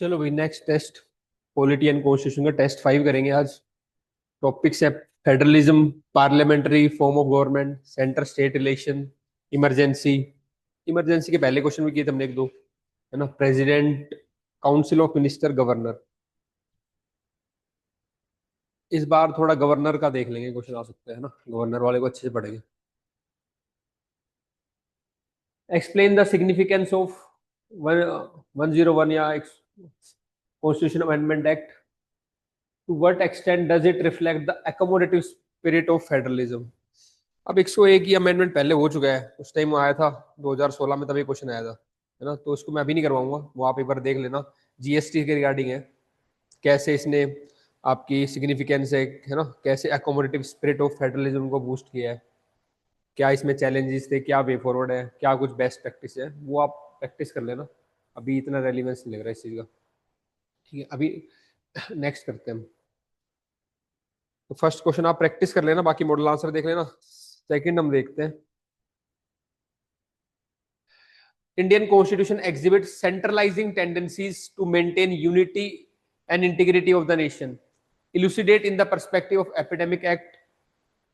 चलो भाई, next test polity and constitution का टेस्ट 5 करेंगे आज। टॉपिक्स है federalism, parliamentary form of government, centre state relation, emergency. Emergency के पहले क्वेश्चन भी किए थे हमने एक दो, है ना। President, council of minister, governor. इस बार थोड़ा गवर्नर का देख लेंगे, क्वेश्चन आ सकते हैं ना, गवर्नर वाले को अच्छे से पढ़ेंगे। एक्सप्लेन द सिग्निफिकेंस ऑफ 101 या constitution amendment act. To what extent does it reflect the accommodative spirit of federalism. अब 101 ही अमेंडमेंट पहले हो चुका है, उस टाइम आया था 2016 में, तभी क्वेश्चन आया था, है ना। तो इसको मैं अभी नहीं करवाऊंगा, वो आप एक बार देख लेना। जीएसटी के रिगार्डिंग है, कैसे इसने आपकी सिग्निफिकेंस है ना, कैसे अकोमोडेटिव स्पिरिट ऑफ फेडरलिज्म को बूस्ट किया है, क्या इसमें चैलेंजेस थे, क्या वे फॉरवर्ड है, क्या कुछ बेस्ट प्रैक्टिस है, वो आप प्रैक्टिस कर लेना। अभी इतना रेलिवेंस नहीं लग रहा है इस चीज़ का। ठीक है, अभी नेक्स्ट करते हैं हम। तो फर्स्ट क्वेश्चन आप प्रैक्टिस कर लेना, बाकी मॉडल आंसर देख लेना। सेकंड हम देखते हैं। Indian Constitution exhibits centralizing tendencies to maintain unity and integrity of the nation. Elucidate in the perspective of Epidemic Act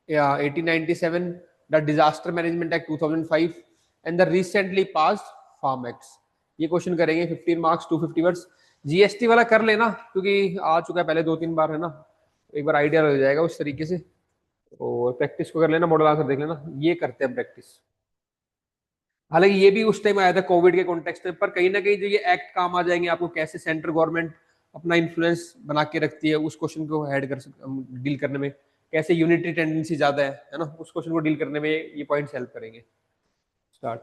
1897, the Disaster Management Act 2005, and the recently passed Farm Acts. ये question करेंगे, 15 marks, 250 words. GST वाला कर लेना, क्योंकि आ चुका है पहले 2-3 बार, है ना। एक बार आइडिया लग जाएगा उस तरीके से। और प्रैक्टिस को कर लेना, मॉडल आंसर देख लेना। ये करते हैं प्रैक्टिस। हालांकि ये भी उस टाइम आया था कोविड के कॉन्टेक्स्ट में, पर कहीं ना कहीं जो ये एक्ट काम आ जाएंगे आपको, कैसे सेंट्रल गवर्नमेंट अपना इन्फ्लुएंस बना के रखती है, उस क्वेश्चन को हेड कर डील करने में, कैसे यूनिटरी टेंडेंसी ज्यादा है ना, उस क्वेश्चन को डील करने में ये पॉइंट्स हेल्प करेंगे। स्टार्ट।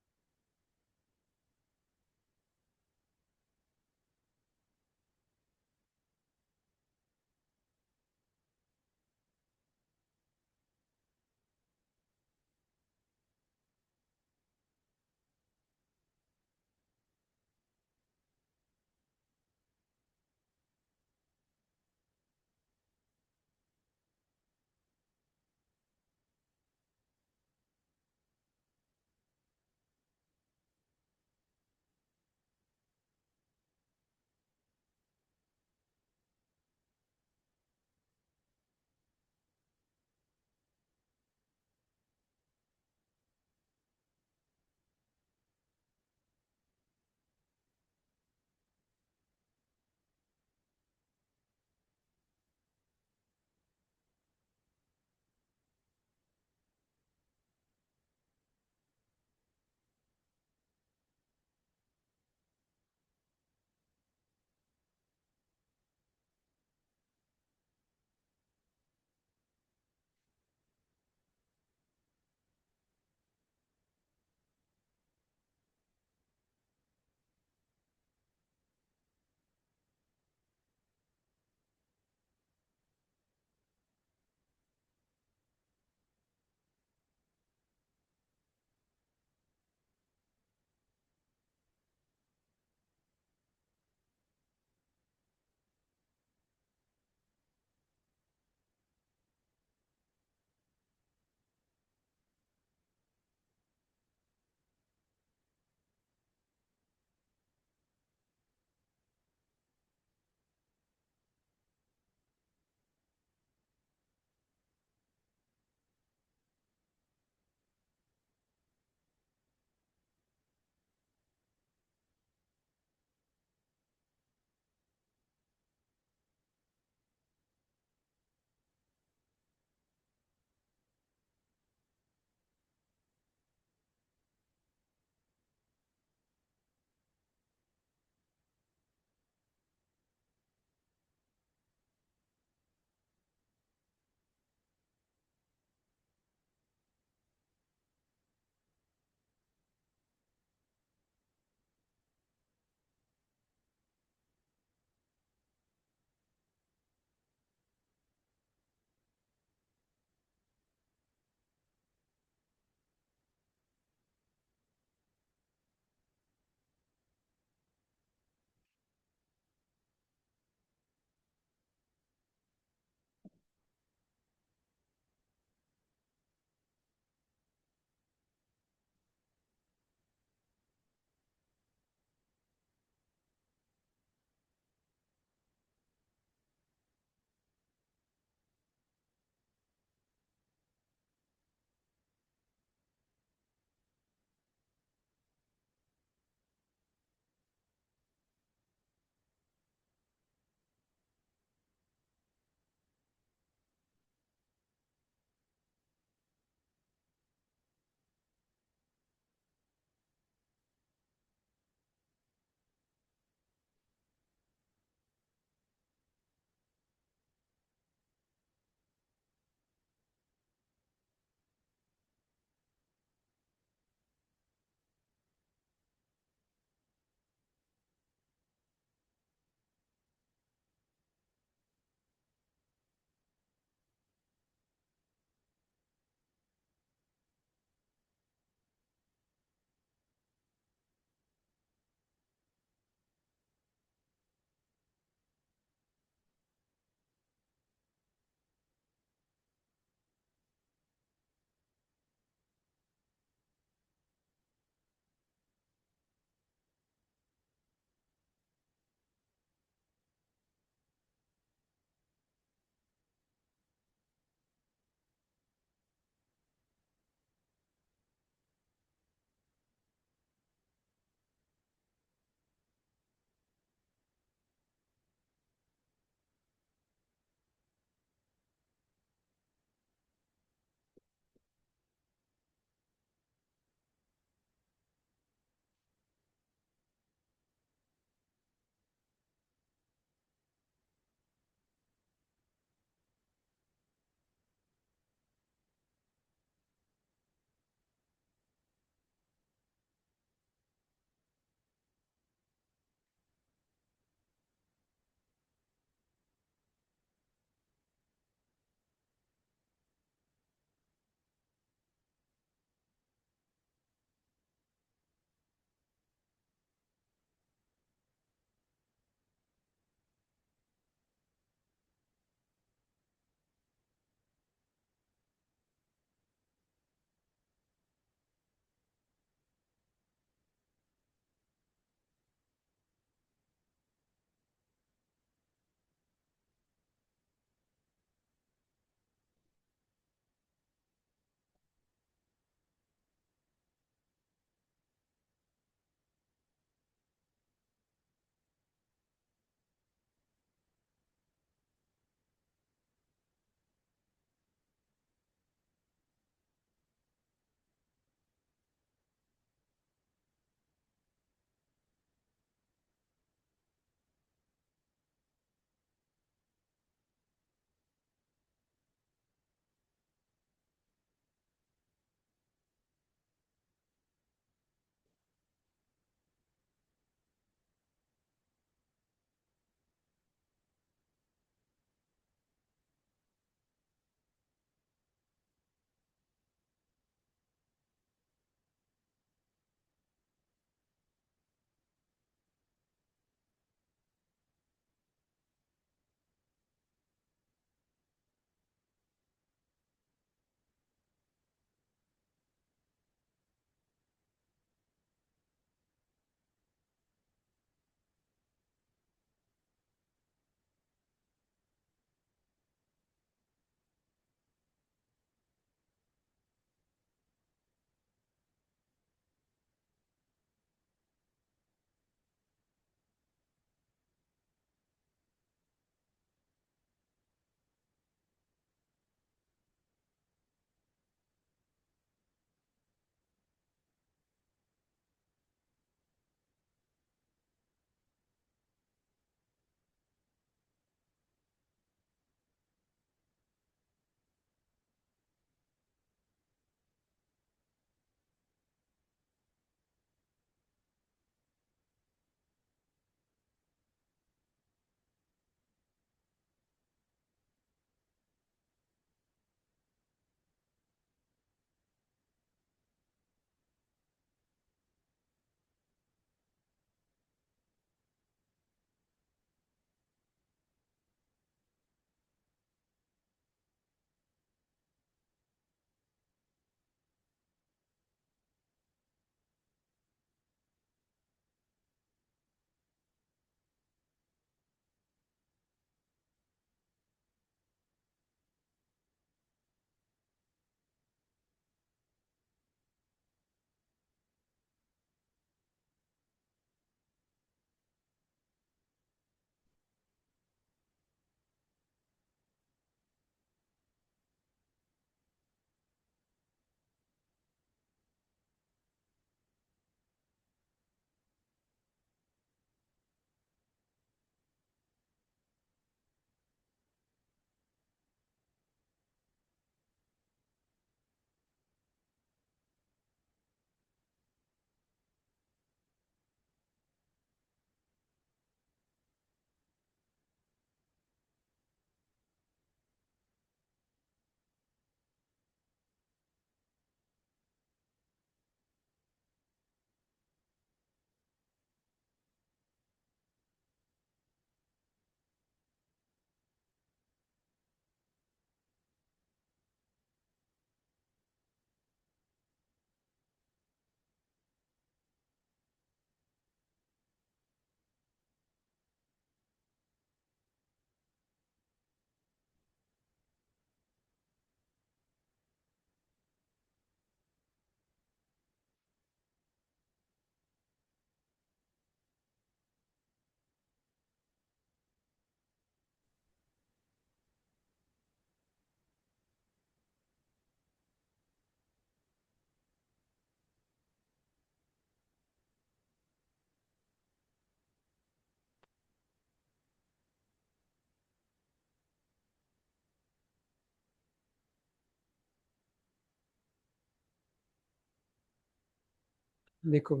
देखो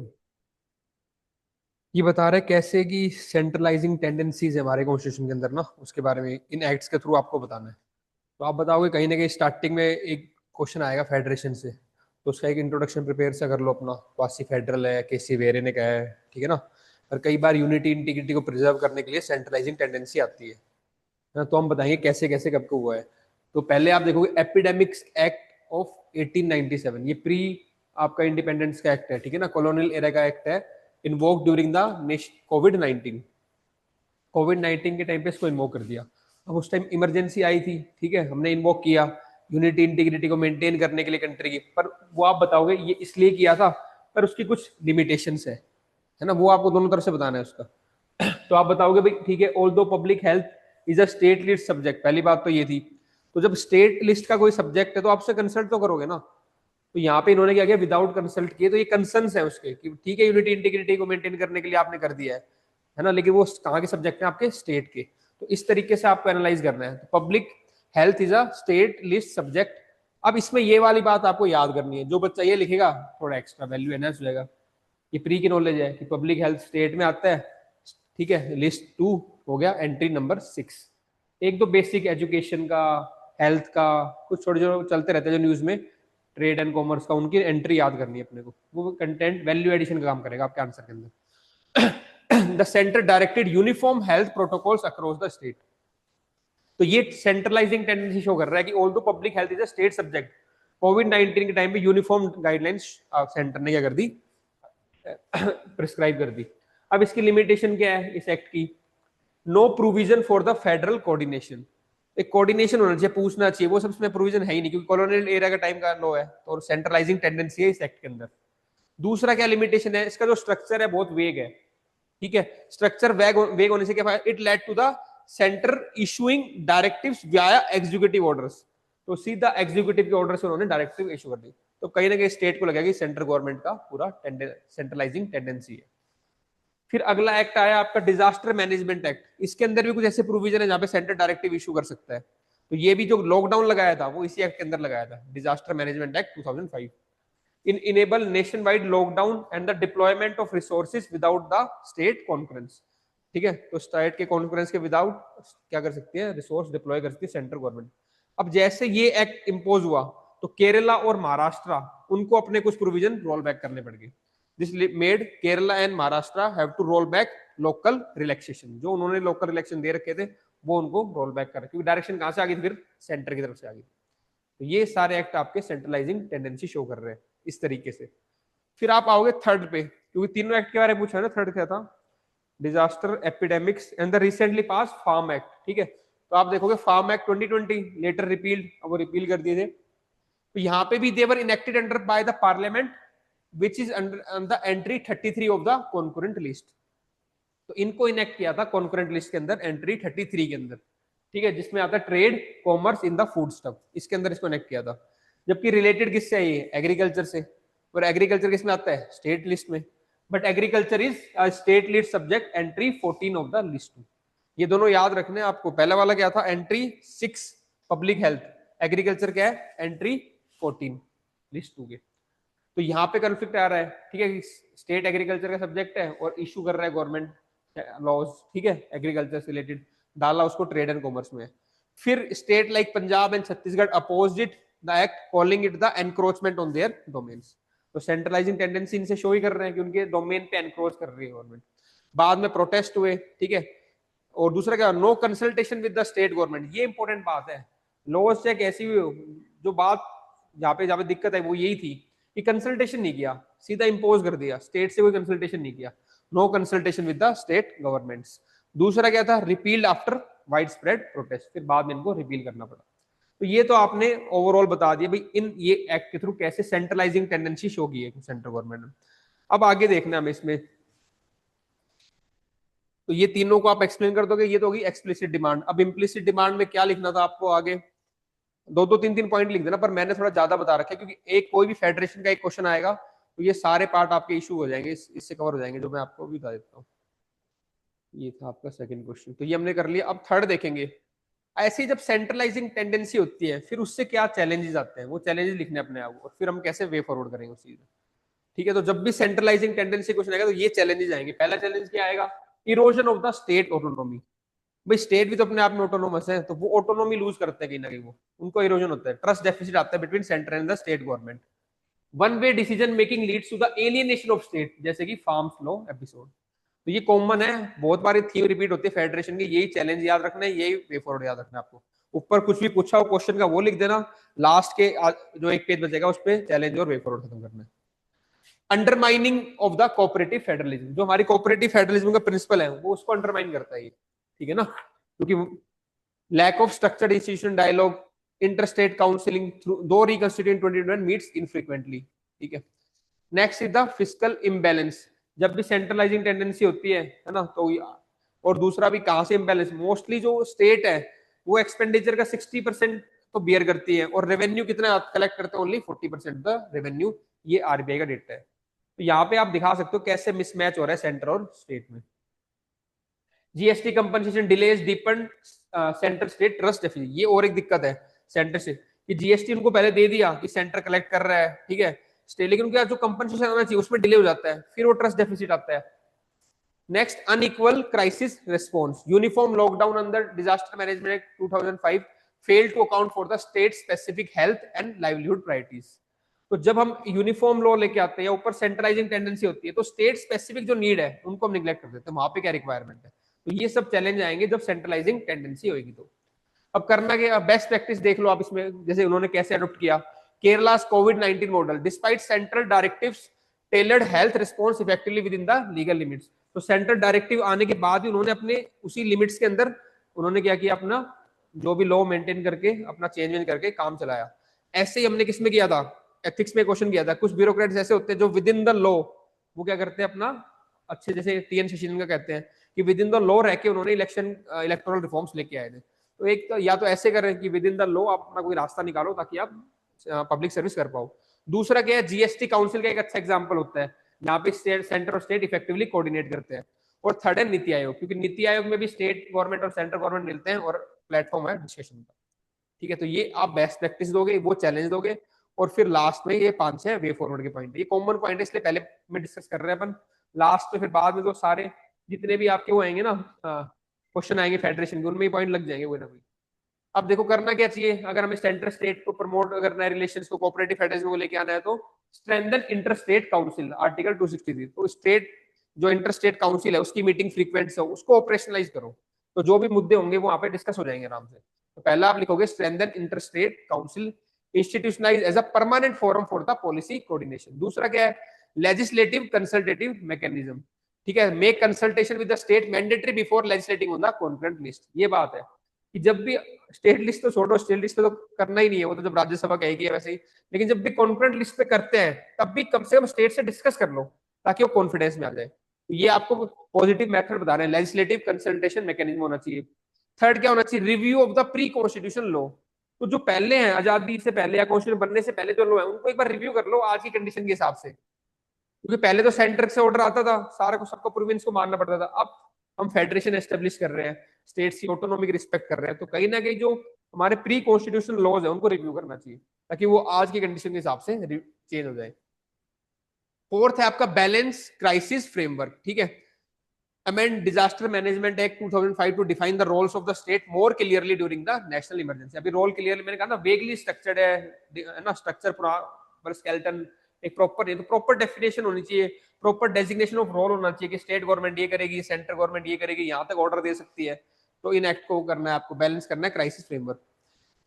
ये बता रहा है कैसे कि सेंट्रलाइजिंग टेंडेंसीज है हमारे कॉन्स्टिट्यूशन के अंदर ना, उसके बारे में इन एक्ट्स के थ्रू आपको बताना है। तो आप बताओगे कहीं ना कहीं स्टार्टिंग में एक क्वेश्चन आएगा फेडरेशन से, तो उसका एक इंट्रोडक्शन प्रिपेयर से कर लो अपना, क्वासी फेडरल है, केसी वेरे ने कहा है, ठीक है ना। और कई बार यूनिटी इंटीग्रिटी को प्रिजर्व करने के लिए सेंट्रलाइजिंग टेंडेंसी आती है ना। तो हम बताएंगे कैसे कैसे कब को हुआ है। तो पहले आप देखोगे एपिडेमिक्स एक्ट ऑफ 1897, ये प्री आपका इंडिपेंडेंस का एक्ट है, ठीक है ना, कॉलोनियल एरा का एक्ट है, invoke during the Covid 19। Covid 19 के टाइम पे इसको इन्वोक कर दिया। अब उस टाइम इमरजेंसी आई थी, ठीक है, हमने इन्वोक किया यूनिटी इंटीग्रिटी को मेंटेन करने के लिए कंट्री की, पर वो आप बताओगे ये इसलिए किया था, पर उसकी कुछ लिमिटेशंस है ना, वो आपको दोनों तरफ से बताना है उसका। तो आप बताओगे भाई ठीक है, ऑल दो public health is a state list subject, पहली बात तो ये थी। तो जब स्टेट लिस्ट का कोई सब्जेक्ट है तो आपसे कंसल्ट तो करोगे ना। तो यहाँ पे इन्होंने क्या किया, विदाउट कंसल्ट किए, तो ये कंसर्न्स है उसके कि ठीक है यूनिटी इंटीग्रिटी को मेंटेन करने के लिए आपने कर दिया है ना, लेकिन वो कहाँ के सब्जेक्ट है, आपके स्टेट के। तो इस तरीके से आपको एनालाइज करना है। तो public health is a state list subject. अब इसमें ये वाली बात आपको याद करनी है, जो बच्चा ये लिखेगा थोड़ा एक्स्ट्रा वैल्यू एनहांस हो जाएगा। ये प्री की नॉलेज है कि पब्लिक हेल्थ स्टेट में आता है, ठीक है, लिस्ट 2 हो गया, एंट्री नंबर 6। एक दो बेसिक एजुकेशन का, हेल्थ का, कुछ छोटे जो चलते रहते हैं जो न्यूज में, ट्रेड एंड कॉमर्स का, उनकी एंट्री याद करनी है अपने को। वो कंटेंट वैल्यू एडिशन का काम करेगा आपके आंसर के अंदर। The centre directed uniform health protocols across the state. तो ये सेंट्रलाइजिंग टेंडेंसी शो कर रहा है कि ऑल दो public health is a state subject, Covid 19 के टाइम पे यूनिफॉर्म गाइडलाइंस सेंटर ने क्या कर दी, प्रिस्क्राइब कर दी। अब इसकी लिमिटेशन क्या है इस एक्ट की, no provision for the federal coordination. एक कोऑर्डिनेशन होना चाहिए, पूछना चाहिए, वो सब इसमें प्रोविजन है ही नहीं, क्योंकि कॉलोनियल एरिया का टाइम का लॉ है, तो सेंट्रलाइजिंग टेंडेंसी है इस एक्ट के अंदर। दूसरा क्या लिमिटेशन है, इसका जो स्ट्रक्चर है बहुत वेग है, ठीक है। स्ट्रक्चर वेग वेग होने से क्या फायदा, it led to the centre issuing directives via executive orders. तो सीधा एग्जीक्यूटिव के ऑर्डर से उन्होंने डायरेक्टिव इशू कर दी। तो कहीं ना कहीं स्टेट को लगेगा कि सेंट्रल गवर्नमेंट का पूरा सेंट्रलाइजिंग टेंडेंसी है। फिर अगला एक्ट आया आपका डिजास्टर मैनेजमेंट एक्ट। इसके अंदर भी कुछ ऐसे प्रोविजन है जहां पे सेंटर डायरेक्टिव इशू कर सकता है। तो ये भी जो लॉकडाउन लगाया था वो इसी एक्ट के अंदर लगाया था, disaster management act 2005। In enable nation wide lockdown and the deployment of resources without the state conference, ठीक है। तो स्टेट के कॉन्फ्रेंस के विदाउट क्या कर सकती है, रिसोर्स डिप्लॉय कर सकती है सेंट्रल गवर्नमेंट। अब जैसे ये एक्ट इंपोज हुआ तो केरला और महाराष्ट्र, उनको अपने कुछ प्रोविजन रोल बैक करने पड़ गए। This made Kerala and Maharashtra have to roll back local relaxation. जो उन्होंने लोकल रिलैक्सेशन दे रखे थे वो उनको रोल बैक कर, क्योंकि डायरेक्शन कहां से आ गई थी, फिर सेंटर की तरफ से आ गई। तो ये सारे एक्ट आपके सेंट्रलाइजिंग टेंडेंसी शो कर रहे हैं इस तरीके से। फिर आप आओगे थर्ड पे, क्योंकि तीनों एक्ट के बारे में पूछा है ना, थर्ड क्या था, disaster epidemics and the recently pass farm act, ठीक है। तो आप देखोगे फार्म एक्ट 2020 लेटर रिपील्ड, अब वो रिपील कर दिए थे। तो यहाँ पे भी they were enacted under by the parliament which is under the entry 33 of the concurrent list. तो इनको इनेक्ट किया था कॉन्करेंट लिस्ट के अंदर, एंट्री 33 के अंदर, ठीक है, जिसमें आता है trade commerce in the food stuff, इसके अंदर इसको इनेक्ट किया था। जबकि रिलेटेड किससे है ये, एग्रीकल्चर से, और एग्रीकल्चर किसमें आता है, स्टेट लिस्ट में। But agriculture is state list subject, entry 14 of the list 2। ये दोनों याद रखने आपको। पहला वाला क्या था, एंट्री 6 पब्लिक हेल्थ, एग्रीकल्चर क्या है, एंट्री 14 लिस्ट 2 के। तो यहाँ पे कंफ्लिक्ट आ रहा है, ठीक है, स्टेट एग्रीकल्चर का सब्जेक्ट है और इशू कर रहा है गवर्नमेंट लॉज, ठीक है, एग्रीकल्चर से रिलेटेड, डाला उसको ट्रेड एंड कॉमर्स में। फिर state like Punjab and Chhattisgarh opposed it the act, calling it the encroachment on their domains. तो सेंट्रलाइजिंग टेंडेंसी इनसे शो ही कर रहे हैं कि उनके डोमेन पे एनक्रोच कर रही है गवर्नमेंट। बाद में प्रोटेस्ट हुए, ठीक है। और दूसरा क्या, no consultation with the state government, ये इंपॉर्टेंट बात है। लॉज से कैसी भी हो, जो बात जहाँ पे दिक्कत है वो यही थी कि कंसल्टेशन नहीं किया, सीधा इंपोज कर दिया, स्टेट से कोई कंसल्टेशन नहीं किया, no consultation with the state governments. दूसरा क्या था, repealed after wide spread protest, फिर बाद में इनको रिपील करना पड़ा। तो ये तो आपने ओवरऑल बता दिया भाई इन ये एक्ट के थ्रू कैसे सेंट्रलाइजिंग टेंडेंसी शो की है सेंट्रल गवर्नमेंट ने। अब आगे देखना हमें इसमें, तो ये तीनों को आप एक्सप्लेन कर दोगे, ये तो होगी एक्सप्लिसिट डिमांड। अब इम्प्लिसिट डिमांड में क्या लिखना था आपको आगे, दो दो तीन तीन पॉइंट लिख देना, पर मैंने थोड़ा ज्यादा बता रखा है क्योंकि एक कोई भी फेडरेशन का एक क्वेश्चन आएगा तो ये सारे पार्ट आपके इशू हो जाएंगे, इससे कवर हो जाएंगे, जो मैं आपको भी बता देता हूँ। ये था आपका सेकंड क्वेश्चन, तो ये हमने कर लिया। अब थर्ड देखेंगे, ऐसी जब सेंट्रलाइजिंग टेंडेंसी होती है फिर उससे क्या चैलेंजेस आते हैं, वो चैलेंजेस लिखने अपने आप, और फिर हम कैसे वे फॉरवर्ड करेंगे उस चीज में, ठीक है, तो जब भी सेंट्रलाइजिंग टेंडेंसी क्वेश्चन आएगा तो ये चैलेंजेस आएंगे। पहला चैलेंज क्या आएगा, erosion of the state autonomy. भाई स्टेट भी तो अपने आप में ऑटोनोमस है, तो वो ऑटोनॉमी लूज करते हैं कहीं ना कहीं, वो उनको इरोजन होता है। ट्रस्ट डेफिसिट आता है between centre and the state government. One way decision making leads to the alienation of state, जैसे कि फार्म्स लॉ एपिसोड। तो ये कॉमन है, बहुत बार थीम रिपीट होती है फेडरेशन की। यही चैलेंज याद रखना है, यही वे फॉरवर्ड याद रखना है आपको। ऊपर कुछ भी पूछा हो क्वेश्चन का वो लिख देना, लास्ट के जो एक पेज बचेगा उस पर चैलेंज और वे फॉरवर्ड खत्म करना है। Undermining of the cooperative federalism, जो हमारी कोऑपरेटिव फेडरलिज्म का प्रिंसिपल है वो उसको अंडरमाइन करता है ये, ठीक है ना, क्योंकि lack of structured institution dialogue, interstate counselling through दो रिकंस्टिट्यूएंट 2021 मीट्स इनफ्रीक्वेंटली, ठीक है। Next is the fiscal imbalance, जब भी सेंट्रलाइजिंग टेंडेंसी होती है ना, तो और दूसरा भी कहां से इम्बैलेंस, मोस्टली जो स्टेट है वो एक्सपेंडिचर का 60% तो बियर करती है और रेवेन्यू कितना कलेक्ट करते हैं, ओनली 40% द रेवेन्यू। ये आरबीआई का डेटा है। तो यहाँ पे आप दिखा सकते हो कैसे मिसमैच हो रहा है सेंटर और स्टेट में। GST compensation delays deepen centre state trust deficit, ये और एक दिक्कत है सेंटर से, कि जीएसटी उनको पहले दे दिया कि सेंटर कलेक्ट कर रहा है, ठीक है स्टेट, लेकिन उनका जो कंपनसेशन आना चाहिए उसमें डिले हो जाता है, फिर वो ट्रस्ट डेफिसिट आता है। Next, unequal crisis response, uniform lockdown under disaster management act 2005 failed to account for the state specific health and livelihood priorities. तो जब हम यूनिफॉर्म लॉ लेके आते हैं या ऊपर सेंट्रलाइजिंग टेंडेंसी होती है, तो स्टेट स्पेसिफिक जो नीड है उनको हम निगलेक्ट कर देते हैं, वहां पे क्या रिक्वायरमेंट है। तो ये सब चैलेंज आएंगे जब सेंट्रलाइजिंग टेंडेंसी होगी। तो अब करना क्या, बेस्ट प्रैक्टिस देख लो आप इसमें, जैसे उन्होंने कैसे अडॉप्ट किया केरला कोविड-19 model, despite central directives tailored health response effectively within the legal limits. तो सेंट्रल डायरेक्टिव आने के बाद भी उन्होंने अपने उसी लिमिट्स के अंदर उन्होंने क्या किया, अपना जो भी लॉ मेंटेन करके अपना चेंज करके काम चलाया। ऐसे ही हमने किसमें किया था, एथिक्स में क्वेश्चन किया था। कुछ ब्यूरोक्रेट्स ऐसे होते हैं जो विद इन द लॉ वो क्या करते हैं अपना अच्छे, जैसे टीएन शशीन का कहते हैं कि विद इन द लॉ रह के उन्होंने इलेक्टोरल रिफॉर्म्स लेके आए थे। तो एक तो या तो ऐसे करें कि विद इन द लॉ आप अपना कोई रास्ता निकालो ताकि आप पब्लिक सर्विस कर पाओ। दूसरा क्या है, जीएसटी काउंसिल का एक अच्छा एग्जांपल होता है, यहाँ पे सेंटर और स्टेट इफेक्टिवली कोऑर्डिनेट करते हैं। और थर्ड है नीति आयोग, क्योंकि नीति आयोग में भी स्टेट गवर्नमेंट और सेंट्रल गवर्नमेंट मिलते हैं और प्लेटफॉर्म है डिस्कशन का, ठीक है। तो ये आप बेस्ट प्रैक्टिस दोगे, वो चैलेंज दोगे, और फिर लास्ट में ये 5-6 वे फॉरवर्ड के पॉइंट है। ये कॉमन पॉइंट है इसलिए पहले में डिस्कस कर रहे हैं अपन, लास्ट में फिर बाद में तो सारे जितने भी आपके वो आएंगे ना क्वेश्चन आएंगे फेडरेशन के, उनमें पॉइंट लग जाएंगे कोई ना कोई। अब देखो करना क्या चाहिए, अगर हमें सेंटर स्टेट को प्रमोट करना है, रिलेशंस को कोऑपरेटिव फेडरलिज्म को लेके आना है, तो strengthen inter state council, article 263। तो स्टेट जो इंटर स्टेट काउंसिल है उसकी मीटिंग फ्रीक्वेंट हो, उसको ऑपरेशनलाइज करो, तो जो भी मुद्दे होंगे वो वहां पे डिस्कस हो जाएंगे आराम से। तो पहला आप लिखोगे strengthen inter state council institutionalise as a permanent forum for the policy coordination. दूसरा क्या है, लेजिस्लेटिव कंसल्टेटिव मैकेनिज्म, ठीक है, make consultation with the state mandatory before legislating on the concurrent list. ये बात है कि जब भी स्टेट लिस्ट तो छोड़ो, स्टेट लिस्ट पे तो करना ही नहीं है, वो तो जब राज्यसभा कहेगी है वैसे ही, लेकिन जब भी कॉन्करेंट लिस्ट पे करते हैं तब भी कम से कम स्टेट से डिस्कस कर लो ताकि वो कॉन्फिडेंस में आ जाए। तो ये आपको पॉजिटिव मेथड बता रहे हैं, लेजिस्लेटिव कंसल्टेशन मैकेनिज्म होना चाहिए। थर्ड क्या होना चाहिए, review of the pre constitution law. तो जो पहले हैं, आजादी से पहले या कॉन्स्टिट्यूशन बनने से पहले जो लॉ है उनको एक बार रिव्यू कर लो आज की कंडीशन के हिसाब से, क्योंकि पहले तो सेंटर से ऑर्डर आता था, सारा को सबको प्रोविंस को मानना पड़ता था। अब हम फेडरेशन एस्टेब्लिश कर रहे हैं, स्टेट्स की ऑटोनॉमी की रिस्पेक्ट कर रहे हैं, तो कहीं ना कहीं जो हमारे प्री कॉन्स्टिट्यूशनल लॉज है उनको रिव्यू करना चाहिए ताकि वो आज की कंडीशन के हिसाब से चेंज हो जाए। फोर्थ है आपका बैलेंस क्राइसिस फ्रेमवर्क, ठीक है, amend disaster management act 2005 to define the roles of the state more clearly during the national emergency. अभी रोल क्लियरली मैंने कहा ना, वेगली स्ट्रक्चर्ड है ना, स्ट्रक्चर पूरा स्केलेटन एक प्रॉपर है, तो प्रॉपर डेफिनेशन होनी चाहिए, प्रॉपर डेजिग्नेशन ऑफ रोल होना चाहिए कि स्टेट गवर्नमेंट ये करेगी, सेंट्रल गवर्नमेंट ये करेगी, यहाँ तक ऑर्डर दे सकती है। तो इन एक्ट को करना है आपको, बैलेंस करना है क्राइसिस फ्रेमवर्क।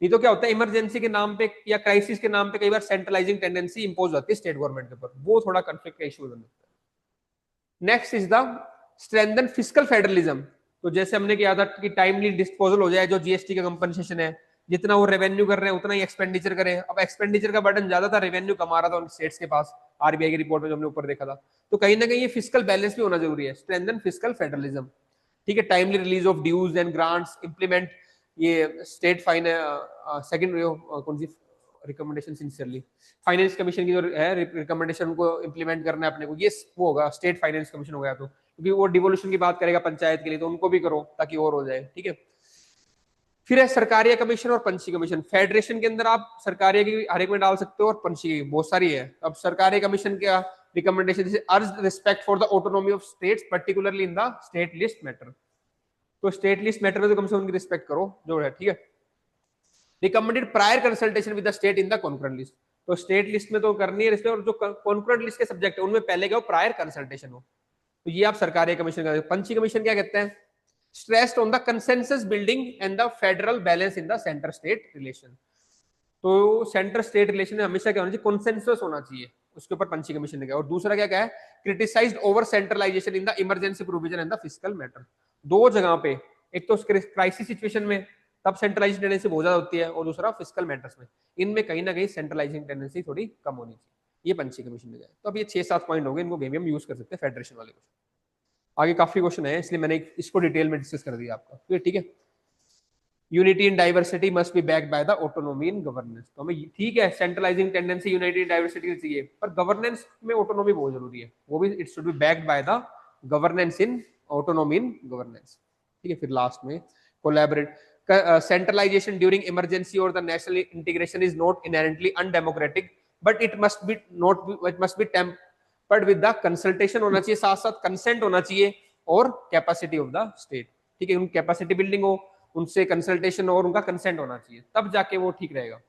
नहीं तो क्या होता है, इमरजेंसी के नाम पे या क्राइसिस के नाम पे कई बार सेंट्रलाइजिंग टेंडेंसी इंपोज होती है स्टेट गवर्नमेंट के ऊपर, वो थोड़ा कंफ्लिक्ट का इशू बन सकता है। Next is the strengthen fiscal federalism. तो जैसे हमने किया था कि टाइमली डिस्पोजल हो जाए, जो जीएसटी का कंपनसेशन है, जितना वो रेवेन्यू कर रहे हैं उतना ही एक्सपेंडिचर करें। अब एक्सपेंडिचर का बर्डन ज्यादा था, रेवेन्यू कमा रहा था उन स्टेट्स के पास, आरबीआई की रिपोर्ट में जो हमने ऊपर देखा था। तो कहीं ना कहीं ये फिस्कल बैलेंस भी होना जरूरी है, स्ट्रेंथन फिस्कल फेडरलिज्म, ठीक है। Timely release of dues and grants, implement ये स्टेट फाइन सेकंड कौन सी रिकमेंडेशन, सिंसियरली फाइनेंस कमीशन की जो है रिकमेंडेशन को इंप्लीमेंट करना है अपने को, ये वो होगा स्टेट फाइनेंस कमीशन हो गया। तो क्योंकि वो डिवोल्यूशन की बात करेगा पंचायत के लिए, तो उनको भी करो ताकि और हो जाए, ठीक है। फिर है सरकारिया कमीशन और पंची कमीशन। फेडरेशन के अंदर आप सरकारिया की हर एक में डाल सकते हो और पंची की बहुत सारी है। अब सरकारिया कमीशन क्या रिकमेंडेशन जैसे अर्ज respect for the autonomy of states particularly in the state list matter, तो स्टेट लिस्ट मैटर में तो कम से कम उनकी रिस्पेक्ट करो जो है, ठीक है। Recommended prior consultation with the state in the concurrent list, तो स्टेट लिस्ट में तो करनी है रिस्पेक्ट, और जो कॉन्करेंट लिस्ट के सब्जेक्ट है उनमें पहले क्या हो, प्रायर कंसल्टेशन हो। तो ये आप सरकारी कमीशन का, पंची कमीशन क्या कहते हैं, stressed on the consensus building and the federal balance in the centre state relation, तो सेंटर स्टेट रिलेशन में हमेशा क्या होना चाहिए, कंसेंसस होना चाहिए, उसके ऊपर पंची कमीशन ने कहा। और दूसरा क्या है, criticised over centralisation in the emergency provision and the fiscal matter, दो जगह पे, एक तो क्राइसिस सिचुएशन में तब सेंट्रलाइजिंग टेंडेंसी बहुत ज्यादा होती है, और दूसरा फिस्कल मैटर्स में, इनमें कहीं ना कहीं सेंट्रलाइजिंग टेंडेंसी थोड़ी कम होनी चाहिए, ये पंची कमीशन ने कहा। तो अब ये 6-7 पॉइंट हो गए, इनको भी हम यूज कर सकते हैं फेडरेशन वाले क्वेश्चन। आगे काफी क्वेश्चन है, इसलिए मैंने इसको डिटेल में डिस्कस कर दिया आपका, तो ठीक है। Unity in diversity must be backed by the autonomy in governance, तो हमें ठीक है centralising tendency unity in diversity चाहिए, पर गवर्नेंस में ऑटोनॉमी बहुत जरूरी है, वो भी it should be backed by the governance in autonomy in governance, ठीक है। फिर लास्ट में collaborate, centralization during emergency or the national integration is not inherently undemocratic, but it must be not be, it must be tempered with the consultation होना चाहिए, साथ साथ consent होना चाहिए, और capacity of the state, ठीक है, उनकी कैपेसिटी बिल्डिंग हो, उनसे कंसल्टेशन और उनका कंसेंट होना चाहिए, तब जाके वो ठीक रहेगा।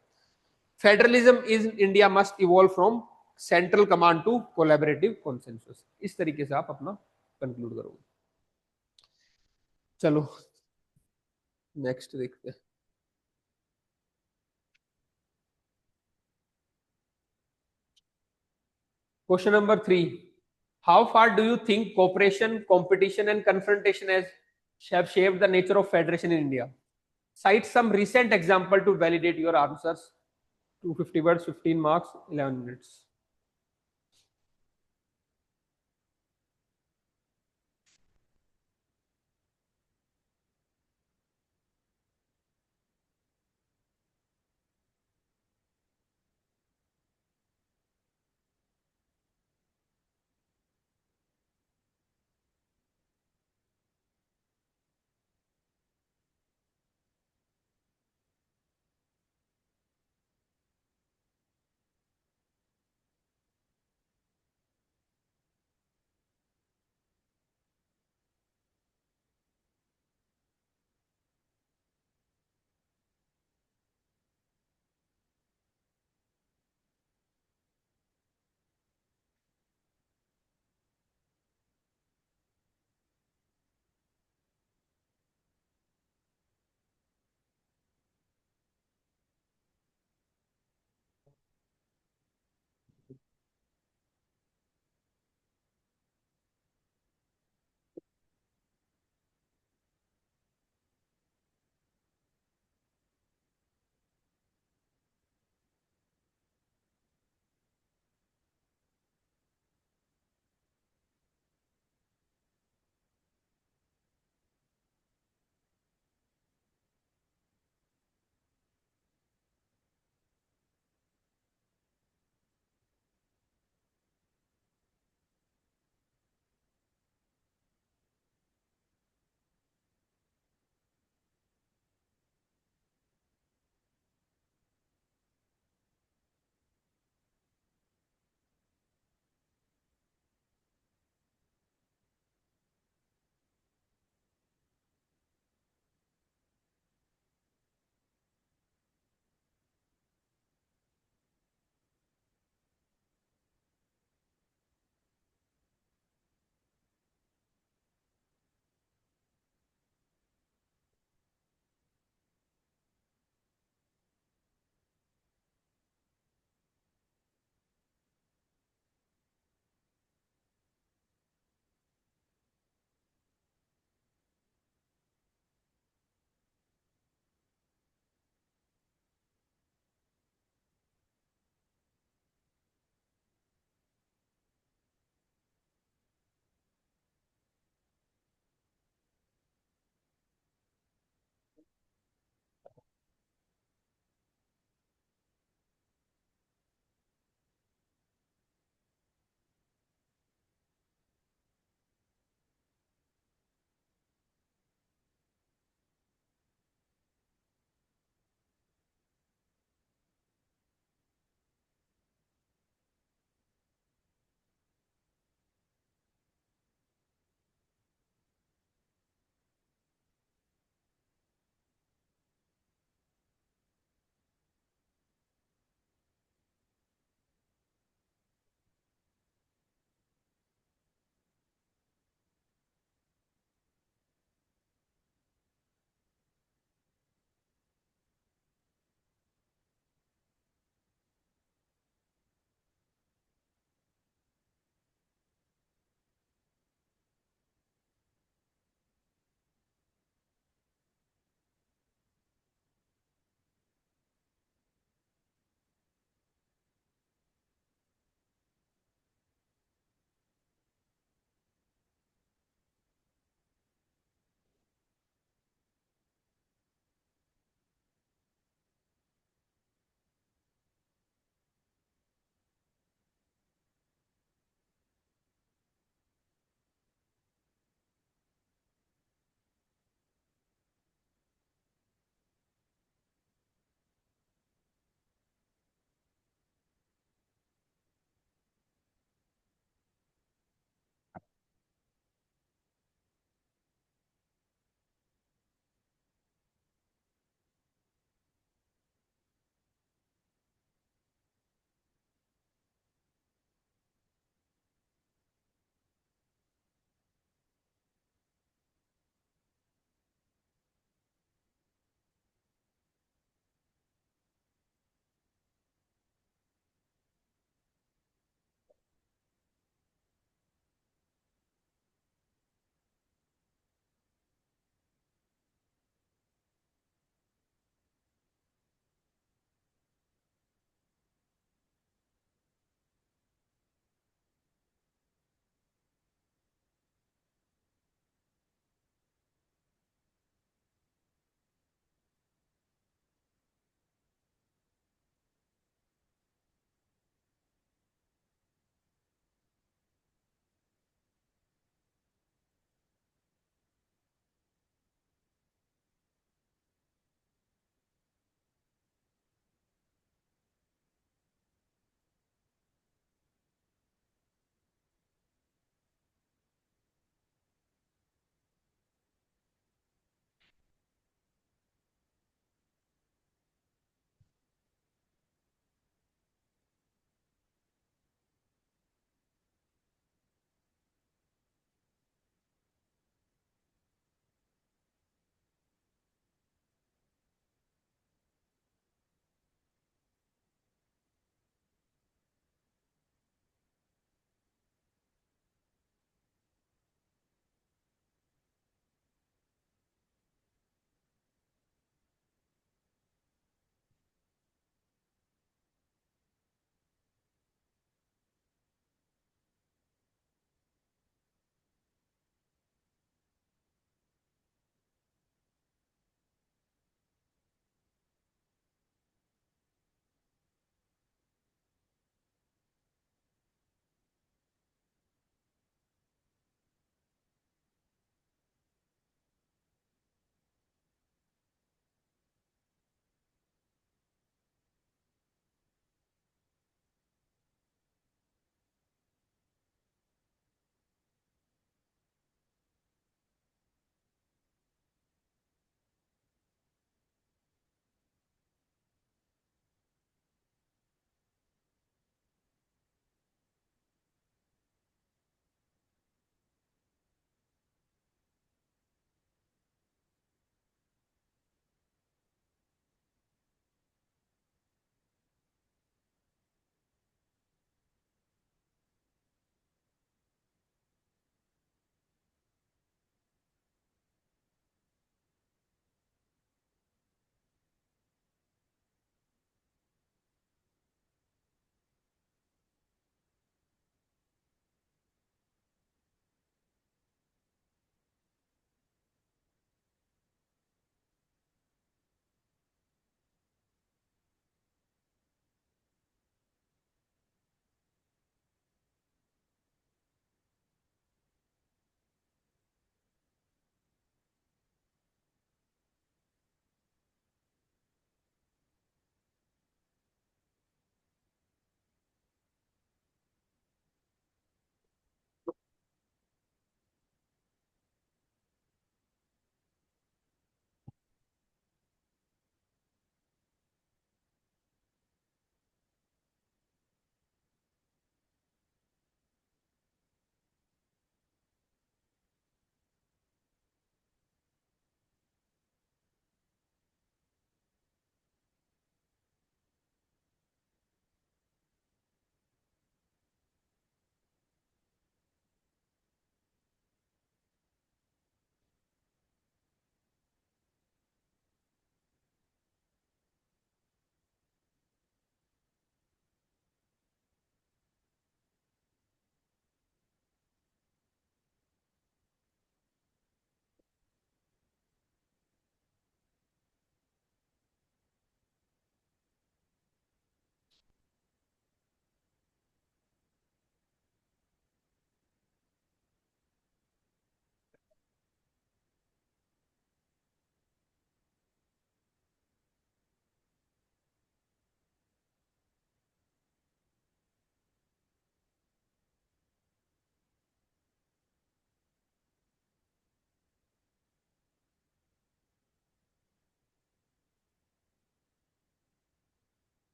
Federalism is India must evolve from central command to collaborative consensus, इस तरीके से आप अपना कंक्लूड करोगे। चलो नेक्स्ट देखते हैं। Question number 3, how far do you think cooperation, competition and confrontation has have shaped the nature of federation in India? Cite some recent example to validate your answers. 250 words, 15 marks, 11 minutes.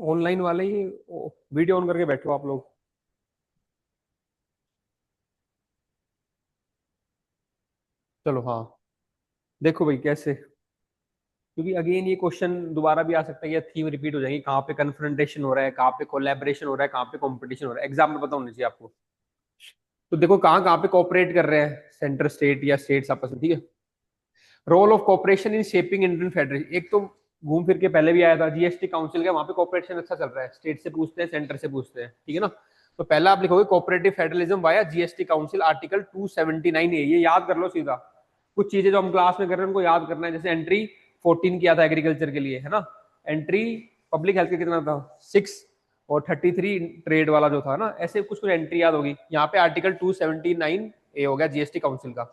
Online वाले ही video on करके बैठो आप लोग। चलो हाँ, देखो भाई कैसे, क्योंकि अगेन ये क्वेश्चन दोबारा भी आ सकता है, या थीम रिपीट हो जाएगी, कहाँ पे कन्फ्रंटेशन हो रहा है, कहाँ पे कोलैबोरेशन हो रहा है, कहाँ पे कंपटीशन हो रहा है, एग्जाम्पल पता होना चाहिए आपको। तो देखो कहाँ कहाँ पे कोऑपरेट कर रहे हैं सेंटर स्टेट या स्टेट्स आपस में, ठीक है। Role of cooperation in shaping Indian federation, एक तो घूम फिर के पहले भी आया था जीएसटी काउंसिल का, वहां पे कोऑपरेशन अच्छा चल रहा है, स्टेट से पूछते हैं सेंटर से पूछते हैं, ठीक है ना। तो पहला आप लिखोगे cooperative federalism via GST council article 279 ए, ये याद कर लो सीधा। कुछ चीजें जो हम क्लास में कर रहे हैं उनको याद करना है, जैसे एंट्री 14 किया था एग्रीकल्चर के लिए, है ना। एंट्री पब्लिक हेल्थ का कितना था 6, और 33 ट्रेड वाला जो था ना, ऐसे कुछ कुछ एंट्री याद होगी। यहाँ पे आर्टिकल 279 ए हो गया जीएसटी काउंसिल का।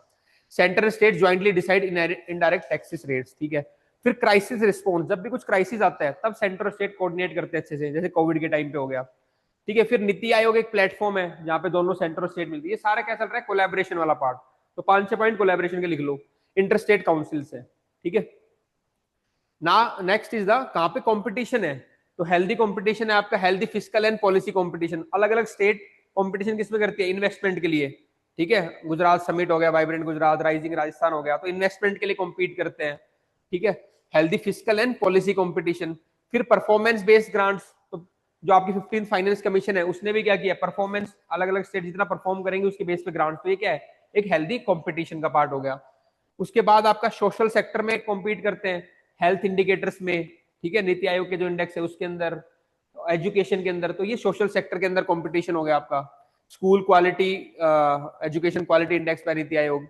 Centre state jointly decide indirect taxes rates, ठीक है। फिर क्राइसिस रिस्पॉन्स, जब भी कुछ क्राइसिस आता है तब सेंटर और स्टेट कोऑर्डिनेट करते हैं अच्छे से, जैसे कोविड के टाइम पे हो गया, ठीक है। फिर नीति आयोग एक प्लेटफॉर्म है जहां पे दोनों सेंटर और स्टेट मिलती है, ये सारा क्या चल रहा है कोलैबोरेशन वाला पार्ट। तो 5-6 पॉइंट कोलैबोरेशन के लिख लो, इंटर स्टेट काउंसिल से, ठीक है ना। नेक्स्ट इज द कहां पे कंपटीशन है, तो हेल्दी कंपटीशन है आपका, healthy physical and policy competition. अलग अलग स्टेट कंपटीशन किसमें करती है, इन्वेस्टमेंट के लिए, ठीक है। गुजरात समिट हो गया, वाइब्रेंट गुजरात, राइजिंग राजस्थान हो गया, तो इन्वेस्टमेंट के लिए कॉम्पीट करते हैं, ठीक है। Healthy physical and policy competition. फिर परफॉर्मेंस बेस्ड ग्रांट्स, तो जो आपकी 15th फाइनेंस कमीशन है उसने भी क्या किया, परफॉर्मेंस, अलग अलग स्टेट जितना परफॉर्म करेंगे उसके बेस पे ग्रांट, तो ये क्या है एक हेल्दी कंपटीशन का पार्ट हो गया। उसके बाद आपका सोशल सेक्टर में कॉम्पीट करते हैं हेल्थ इंडिकेटर्स में, ठीक है, नीति आयोग के जो इंडेक्स है उसके अंदर, एजुकेशन के अंदर, तो ये सोशल सेक्टर के अंदर कंपटीशन हो गया आपका। School quality, education quality index पर नीति आयोग।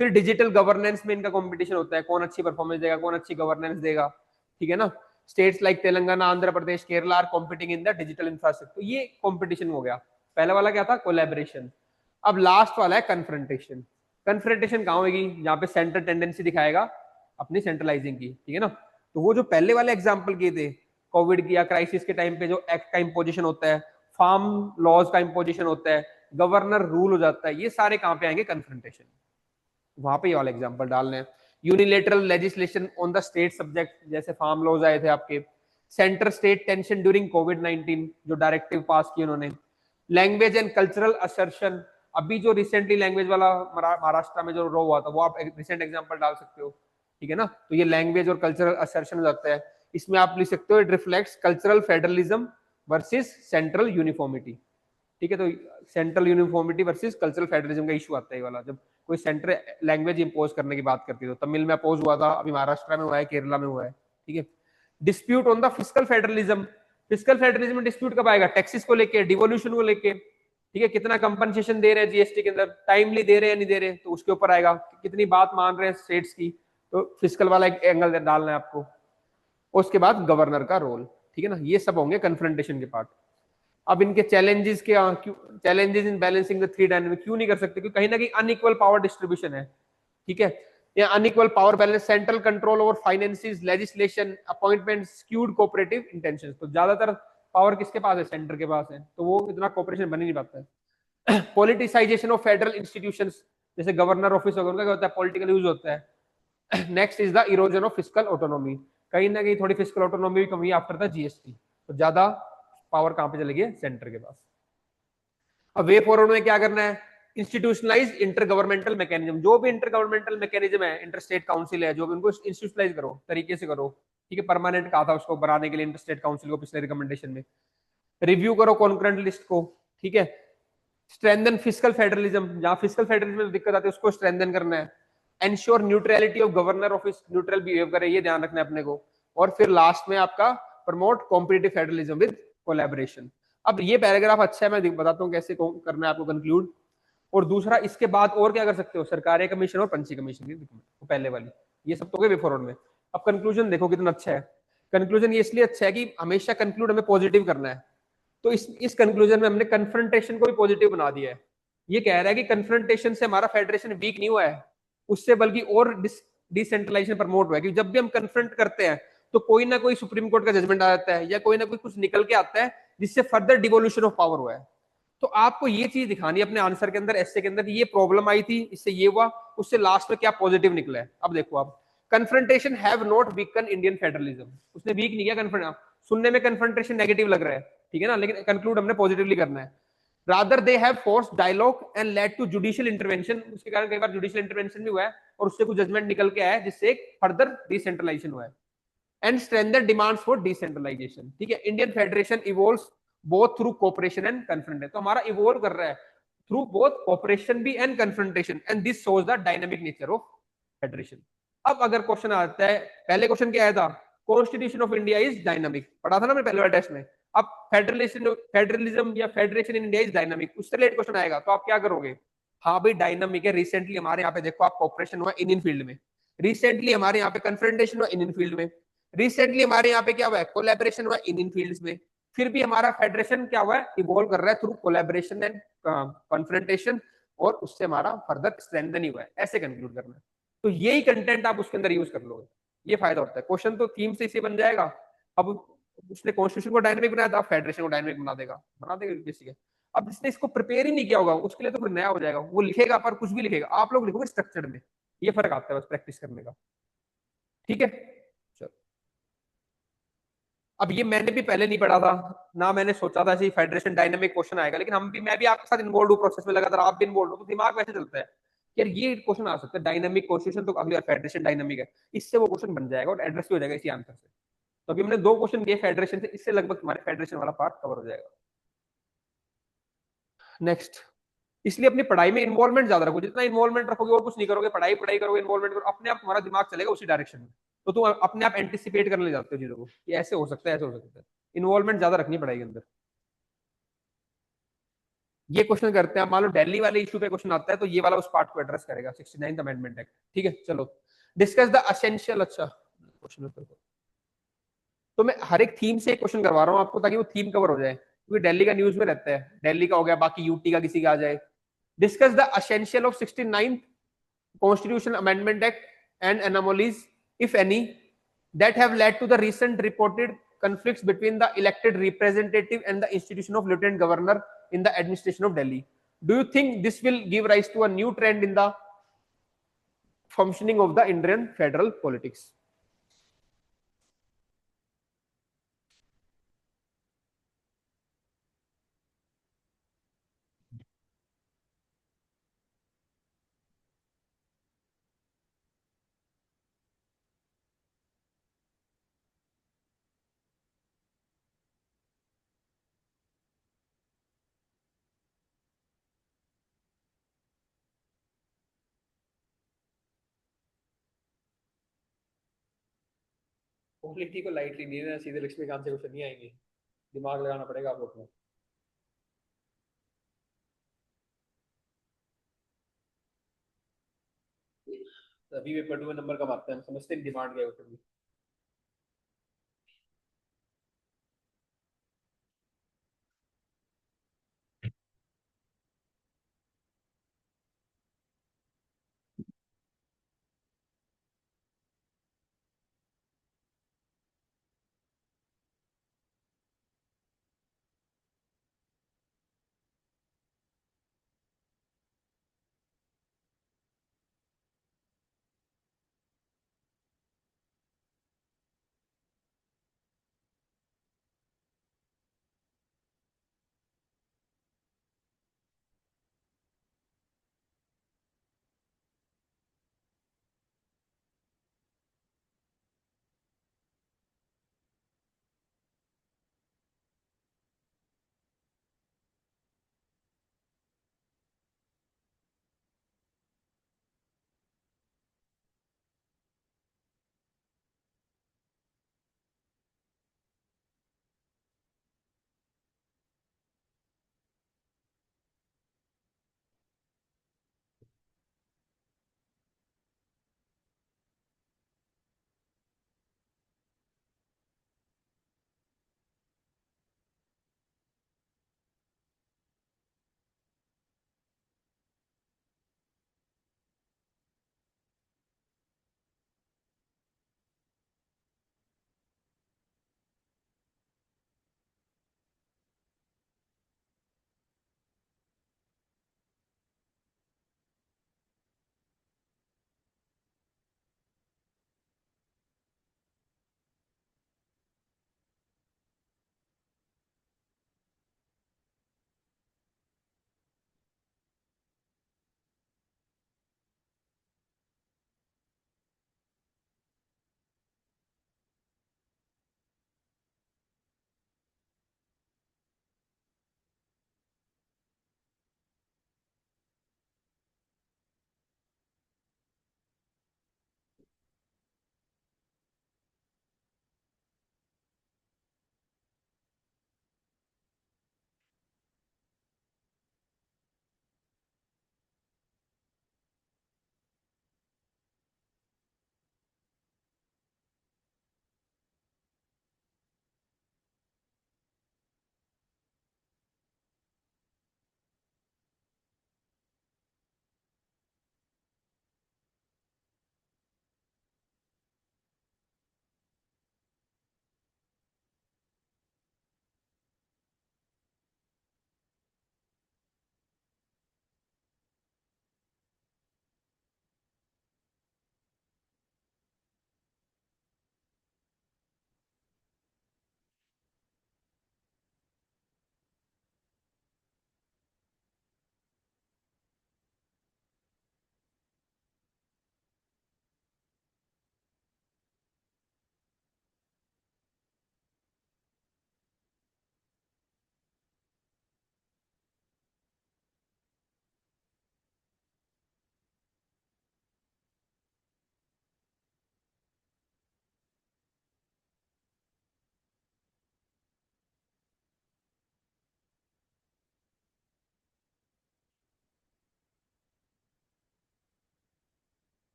फिर डिजिटल गवर्नेंस में इनका कंपटीशन होता है, कौन अच्छी परफॉर्मेंस देगा, कौन अच्छी गवर्नेंस देगा, ठीक है ना। States like Telangana, Andhra Pradesh, Kerala are competing in the digital infrastructure, ये कॉम्पिटिशन हो गया। पहला वाला क्या था कोलैबोरेशन। अब लास्ट वाला है कन्फ्रंटेशन। कन्फ्रंटेशन कहाँ होगी, जहाँ पे सेंटर टेंडेंसी दिखाएगा अपनी सेंट्रलाइजिंग की, ठीक है ना। तो वो जो पहले वाले एग्जाम्पल किए थे कोविड की या क्राइसिस के टाइम पे, जो एक्ट का इंपोजिशन होता है, फार्म लॉज का इंपोजिशन होता है, गवर्नर रूल हो जाता है, ये सारे कहाँ पे आएंगे कन्फ्रंटेशन, वहां पे ये वाले एग्जांपल डालने हैं। Unilateral legislation on the state subject, जैसे फार्म लॉज आए थे आपके। Centre state tension during Covid 19, जो डायरेक्टिव पास किए उन्होंने। लैंग्वेज एंड कल्चरल असर्शन, अभी जो रिसेंटली लैंग्वेज वाला महाराष्ट्र में जो रो हुआ था, वो आप रिसेंट एग्जांपल डाल सकते हो, ठीक है ना। तो ये लैंग्वेज और कल्चरल असर्शन हो जाता है। इसमें आप लिख सकते हो it reflects cultural federalism versus central uniformity, ठीक है। तो central uniformity versus cultural federalism का इशू आता है वाला, जब कोई सेंटर लैंग्वेज इंपोज करने की बात करती है। तो तमिल में अपोज हुआ था, अभी महाराष्ट्र में हुआ है, केरला में हुआ है, ठीक है। Dispute on the physical federalism, physical federalism में डिस्प्यूट कब आएगा, टैक्सेस को लेके, डिवोल्यूशन को लेके, ठीक है। कितना कंपनसेशन दे रहे हैं जीएसटी के अंदर, टाइमली दे रहे हैं नहीं दे रहे, तो उसके ऊपर आएगा। कितनी बात मान रहे हैं स्टेट्स की, तो फिजिकल वाला एक एंगल डालना है आपको। उसके बाद गवर्नर का रोल, ठीक है ना, ये सब होंगे कन्फ्रंटेशन के पार्ट। अब इनके चैलेंजेस क्या, challenges in balancing the three dynamic, क्यों नहीं कर सकते, क्योंकि कहीं ना कहीं अनइक्वल पावर डिस्ट्रीब्यूशन है, ठीक है। या unequal power balance, central control over finances, legislation, appointment, skewed cooperative intentions, तो ज्यादातर पावर किसके पास है, सेंटर के पास है, तो वो इतना कोऑपरेशन बन ही नहीं पाता है। पॉलिटिसाइजेशन ऑफ फेडरल इंस्टीट्यूशंस, जैसे गवर्नर ऑफिस वगैरह उनका क्या होता है, पॉलिटिकल यूज होता है। Next is the erosion of physical autonomy, कहीं ना कहीं थोड़ी फिजिकल ऑटोनॉमी भी कमी आफ्टर द जीएसटी, तो ज्यादा पावर कहां पे चली गई, सेंटर के पास। अब वे फॉरवर्ड में क्या करना है, इंस्टीट्यूशनलाइज इंटर गवर्नमेंटल मैकेनिज्म, जो भी इंटर गवर्नमेंटल मैकेनिज्म है, इंटर स्टेट काउंसिल है, जो भी उनको इंस्टीट्यूशनलाइज करो, तरीके से करो, ठीक है। परमानेंट कहा था उसको बनाने के लिए इंटर स्टेट काउंसिल को पिछले रिकमेंडेशन में। रिव्यू करो कॉन्करेंट लिस्ट को, ठीक है। स्ट्रेंथन फिजिकल फेडरलिज्म, जहां फिजिकल फेडरलिज्म में दिक्कत आती है उसको स्ट्रेंथन करना है। Ensure neutrality of governor office, neutral behave करे, ये ध्यान रखना है अपने को। और फिर लास्ट में आपका promote competitive federalism with collaboration. अब ये पैराग्राफ अच्छा है, मैं बताता हूँ कैसे करना है आपको कंक्लूड। और दूसरा इसके बाद और क्या कर सकते हो, सरकारी कमीशन और पंची कमीशन की पहले वाली, ये सब तो गए फॉरवर्ड में। अब कंक्लूजन देखो कितना अच्छा है। कंक्लूजन ये इसलिए अच्छा है कि हमेशा कंक्लूड हमें पॉजिटिव करना है, तो इस कंक्लूजन में हमने कन्फ्रंटेशन को भी पॉजिटिव बना दिया है। ये कह रहा है कि कन्फ्रंटेशन से हमारा फेडरेशन वीक नहीं हुआ है, उससे बल्कि और डिसेंट्रलाइजेशन प्रमोट हुआ है। क्योंकि जब भी हम कन्फ्रंट करते हैं तो कोई ना कोई सुप्रीम कोर्ट का जजमेंट आ जाता है, या कोई ना कोई कुछ निकल के आता है जिससे फर्दर डिवोल्यूशन ऑफ पावर हुआ है। तो आपको ये चीज दिखानी है अपने आंसर के अंदर, ऐसे के अंदर, ये प्रॉब्लम आई थी, इससे ये हुआ, उससे लास्ट में क्या पॉजिटिव निकला है। अब देखो आप, confrontation have not weaken Indian federalism, उसने वीक नहीं किया कन्फ्रंट, सुनने में कन्फ्रंटेशन नेगेटिव लग रहा है, ठीक है ना, लेकिन कंक्लूड हमने पॉजिटिवली करना है। Rather they have force dialogue and led to judicial intervention, उसके कारण कई बार जुडिशियल इंटरवेंशन भी हुआ है और उससे कुछ जजमेंट निकल के आया है जिससे एक फर्दर डिसेंट्रलाइजेशन हुआ है। And strengthen demands for decentralisation, ठीक है। Indian federation evolves both through cooperation and confrontation, तो हमारा इवॉल्व कर रहा है थ्रू बोथ कोऑपरेशन भी and confrontation, and this shows the dynamic nature of federation. अब अगर क्वेश्चन आता है, पहले क्वेश्चन क्या आया था, constitution of India is dynamic, पढ़ा था ना मैं पहले वाले टेस्ट में। अब फेडरलिज्म या federation in India is dynamic, उससे रिलेटेड क्वेश्चन आएगा तो आप क्या करोगे, हाँ भाई डायनामिक है, रिसेंटली हमारे यहाँ पे देखो आप कॉपरेशन हुआ इंडियन फील्ड में, रिसेंटली हमारे यहाँ पे कन्फ्रंटेशन हुआ इंडियन फील्ड में, रिसेंटली हमारे यहाँ पे क्या हुआ है, कोलैबोरेशन हुआ इंडियन फील्ड्स में, फिर भी हमारा फेडरेशन क्या हुआ है, इवॉल्व कर रहा है थ्रू कोलैबोरेशन एंड कन्फ्रंटेशन, और उससे हमारा फर्दर स्ट्रेंथन ही हुआ है, ऐसे कंक्लूड करना है। तो यही कंटेंट आप उसके अंदर यूज कर लोगे, ये फायदा होता है। क्वेश्चन तो थीम से इसे बन जाएगा। अब उसने कॉन्स्टिट्यूशन को डायनेमिक बनाया था, फेडरेशन को डायनेमिक बना देगा किसी के। अब जिसने इसको प्रिपेयर ही नहीं किया होगा उसके लिए तो फिर नया हो जाएगा, वो लिखेगा पर कुछ भी लिखेगा, आप लोग लिखोगे स्ट्रक्चर्ड में, ये फर्क आता है बस प्रैक्टिस करने का, ठीक है। चलो, अब ये मैंने भी पहले नहीं पढ़ा था ना, मैंने सोचा था ऐसे फेडरेशन डायनेमिक क्वेश्चन आएगा, लेकिन हम भी, मैं भी आपके साथ इन्वॉल्व हूँ प्रोसेस में, लगातार आप भी इन्वॉल्व हो, तो दिमाग वैसे चलता है यार ये क्वेश्चन आ सकता है डायनेमिक कॉन्स्टिट्यूशन, तो अगली बार फेडरेशन डायनेमिक है, इससे वो क्वेश्चन बन जाएगा और एड्रेस भी हो जाएगा इसी आंसर से। तो अभी हमने दो क्वेश्चन किए फेडरेशन से, इससे लगभग तुम्हारे फेडरेशन वाला पार्ट कवर हो जाएगा। नेक्स्ट, इसलिए अपनी पढ़ाई में इन्वॉल्वमेंट ज्यादा रखो, जितना इन्वॉल्वमेंट रखोगे और कुछ नहीं करोगे, पढ़ाई पढ़ाई करोगे, इन्वॉल्वमेंट करो, अपने आप तुम्हारा दिमाग चलेगा उसी डायरेक्शन में, तो तुम अपने आप एंटिसिपेट करने जाते हो चीजों को कि ऐसे हो सकता है, ऐसे हो सकता है। इन्वॉल्वमेंट ज्यादा रखनी पड़ेगी अंदर। ये क्वेश्चन करते हैं, मान लो दिल्ली वाले इशू पे क्वेश्चन आता है तो ये वाला उस पार्ट को एड्रेस करेगा, 69th अमेंडमेंट एक्ट, ठीक है। चलो, डिस्कस द असेंशियल, अच्छा क्वेश्चन, तो मैं हर एक थीम से एक क्वेश्चन करवा रहा हूँ आपको ताकि वो थीम कवर हो जाए, क्योंकि दिल्ली का न्यूज में रहता है, दिल्ली का हो गया, बाकी यूटी का किसी का आ जाए। Discuss the essential of 69th Constitutional Amendment Act and anomalies, if any, that have led to the recent reported conflicts between the elected representative and the institution of Lieutenant Governor in the administration of Delhi. Do you think this will give rise to a new trend in the functioning of the Indian federal politics? Polity को lightly नहीं लेना, सीधे लक्ष्मीकांत से question नहीं आएंगे, दिमाग लगाना पड़ेगा आप लोग को। अभी पेपर 2 में नंबर कम आते हैं, हम समझते हैं डिमांड क्या है।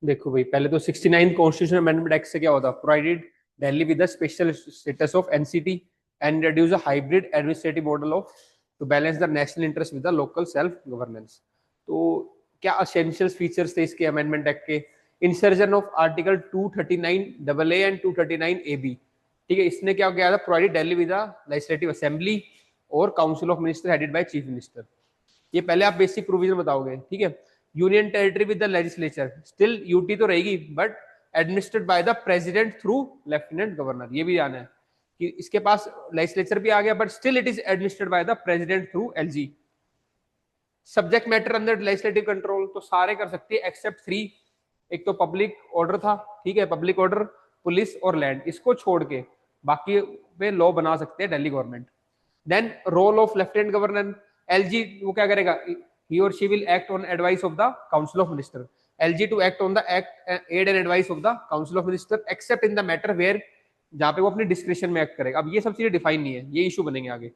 देखो भाई, पहले तो 69 कॉन्स्टिट्यूशन अमेंडमेंट एक्ट से क्या होता, provided Delhi with the special status of NCT and introduce a hybrid administrative model of to balance the national interest with the local self governance. तो क्या असेंशियल फीचर्स थे इसके अमेंडमेंट एक्ट के? Insertion of article 239 AA and 239 AB। ठीक है, इसने क्या किया था, provided Delhi with the legislative assembly और council of minister headed by chief minister. ये पहले आप बेसिक प्रोविजन बताओगे, ठीक है। Union territory with the legislature, still UT तो रहेगी but administered by the president through lieutenant governor. ये भी जाना है कि इसके पास लेजिस्लेचर भी आ गया but still it is administered by the president through LG. Subject matter अंदर लेजिस्लेटिव कंट्रोल तो सारे कर सकती है एक्सेप्ट 3। एक तो पब्लिक ऑर्डर था, ठीक है, पब्लिक ऑर्डर, पुलिस और लैंड, इसको छोड़ के बाकी पे लॉ बना सकते हैं Delhi government. Then role of lieutenant governor, LG वो क्या करेगा, he or she will act on advice of the council of minister, LG to act on the aid and advice of the council of minister except in the matter where, जहां पे वो अपनी description में act करेगा। अब ये सब चीजें डिफाइन नहीं है, ये इशू बनेंगे आगे,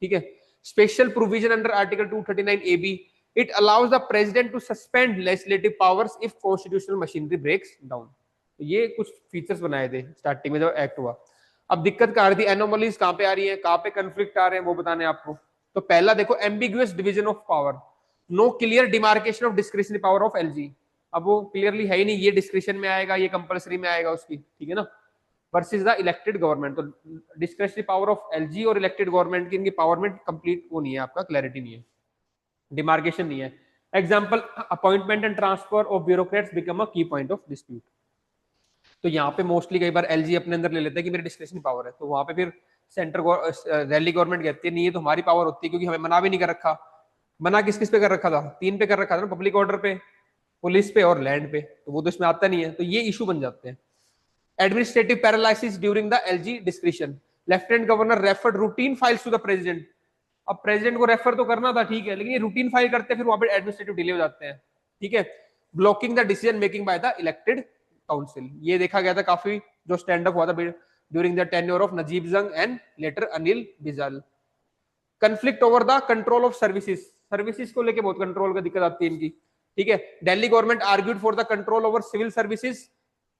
ठीक है। Special provision under article 239 AB, it allows the president to suspend legislative powers if constitutional machinery breaks down. तो ये कुछ फीचर्स बनाए थे स्टार्टिंग में जब एक्ट हुआ। अब दिक्कत कहाँ आ रही थी, एनोमलीज कहाँ पे आ रही है, कहाँ पे कंफ्लिक्ट आ रहे हैं, वो बताने आपको। तो पहला देखो, ambiguous division of power, no clear demarcation of discretionary power of LG. अब वो क्लियरली है ही नहीं, ये डिस्क्रिशन में आएगा, ये कंपलसरी में आएगा उसकी, ठीक है ना। वर्सेस द इलेक्टेड गवर्नमेंट, तो डिस्क्रिशनरी पावर ऑफ एलजी और इलेक्टेड गवर्नमेंट की इनकी पावर में कंप्लीट वो नहीं है, आपका क्लैरिटी नहीं है, डिमार्केशन नहीं है। Example, appointment and transfer of bureaucrats become a की पॉइंट ऑफ डिस्प्यूट। तो यहाँ पे मोस्टली कई बार एलजी अपने अंदर ले लेते हैं कि मेरी डिस्क्रिशनरी पावर है, तो वहां पे फिर सेंटर दिल्ली गवर्नमेंट कहती है नहीं ये तो हमारी पावर होती है, क्योंकि हमें मना भी नहीं कर रखा। मना किस किस पे कर रखा था, 3 पे कर रखा था ना, पब्लिक ऑर्डर पे, पुलिस पे और लैंड पे, तो वो तो इसमें आता नहीं है, तो ये इशू बन जाते हैं। Administrative paralysis during the LG discretion, lieutenant governor referred routine files to the president. अब प्रेसिडेंट को रेफर तो करना था, ठीक है, लेकिन ये रूटीन फाइल करते हैं, फिर वहां पे एडमिनिस्ट्रेटिव डिले हो जाते हैं, ठीक है। Blocking the decision making by the elected council, ये देखा गया था काफी जो स्टैंड अप हुआ था during the tenure of Najeeb Jung and later Anil Baijal. Conflict over the control of services, services को लेके बहुत कंट्रोल का दिक्कत आती है इनकी, ठीक है। Delhi government argued for the control over civil services,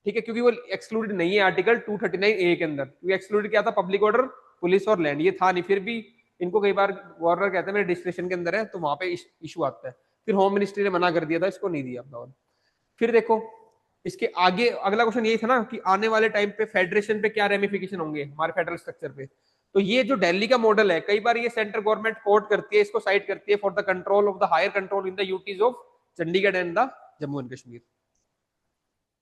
ठीक है, क्योंकि वो एक्सक्लूडेड नहीं है आर्टिकल 239A के अंदर, क्योंकि एक्सक्लूडेड क्या था, पब्लिक ऑर्डर, पुलिस और लैंड, ये था नहीं, फिर भी इनको कई बार गवर्नर कहते हैं मेरे डिस्क्रिप्शन के अंदर है, तो वहां पे इशू आता है। फिर होम मिनिस्ट्री ने मना कर दिया था, इसको नहीं दिया अपना। फिर देखो इसके आगे अगला क्वेश्चन यही था ना कि आने वाले टाइम पे फेडरेशन पे क्या रेमिफिकेशन होंगे हमारे फेडरल स्ट्रक्चर पे। तो ये जो दिल्ली का मॉडल है, कई बार ये सेंट्रल गवर्नमेंट कोर्ट करती है, इसको साइड करती है for the control of the higher control in the UTs of Chandigarh and the Jammu and Kashmir.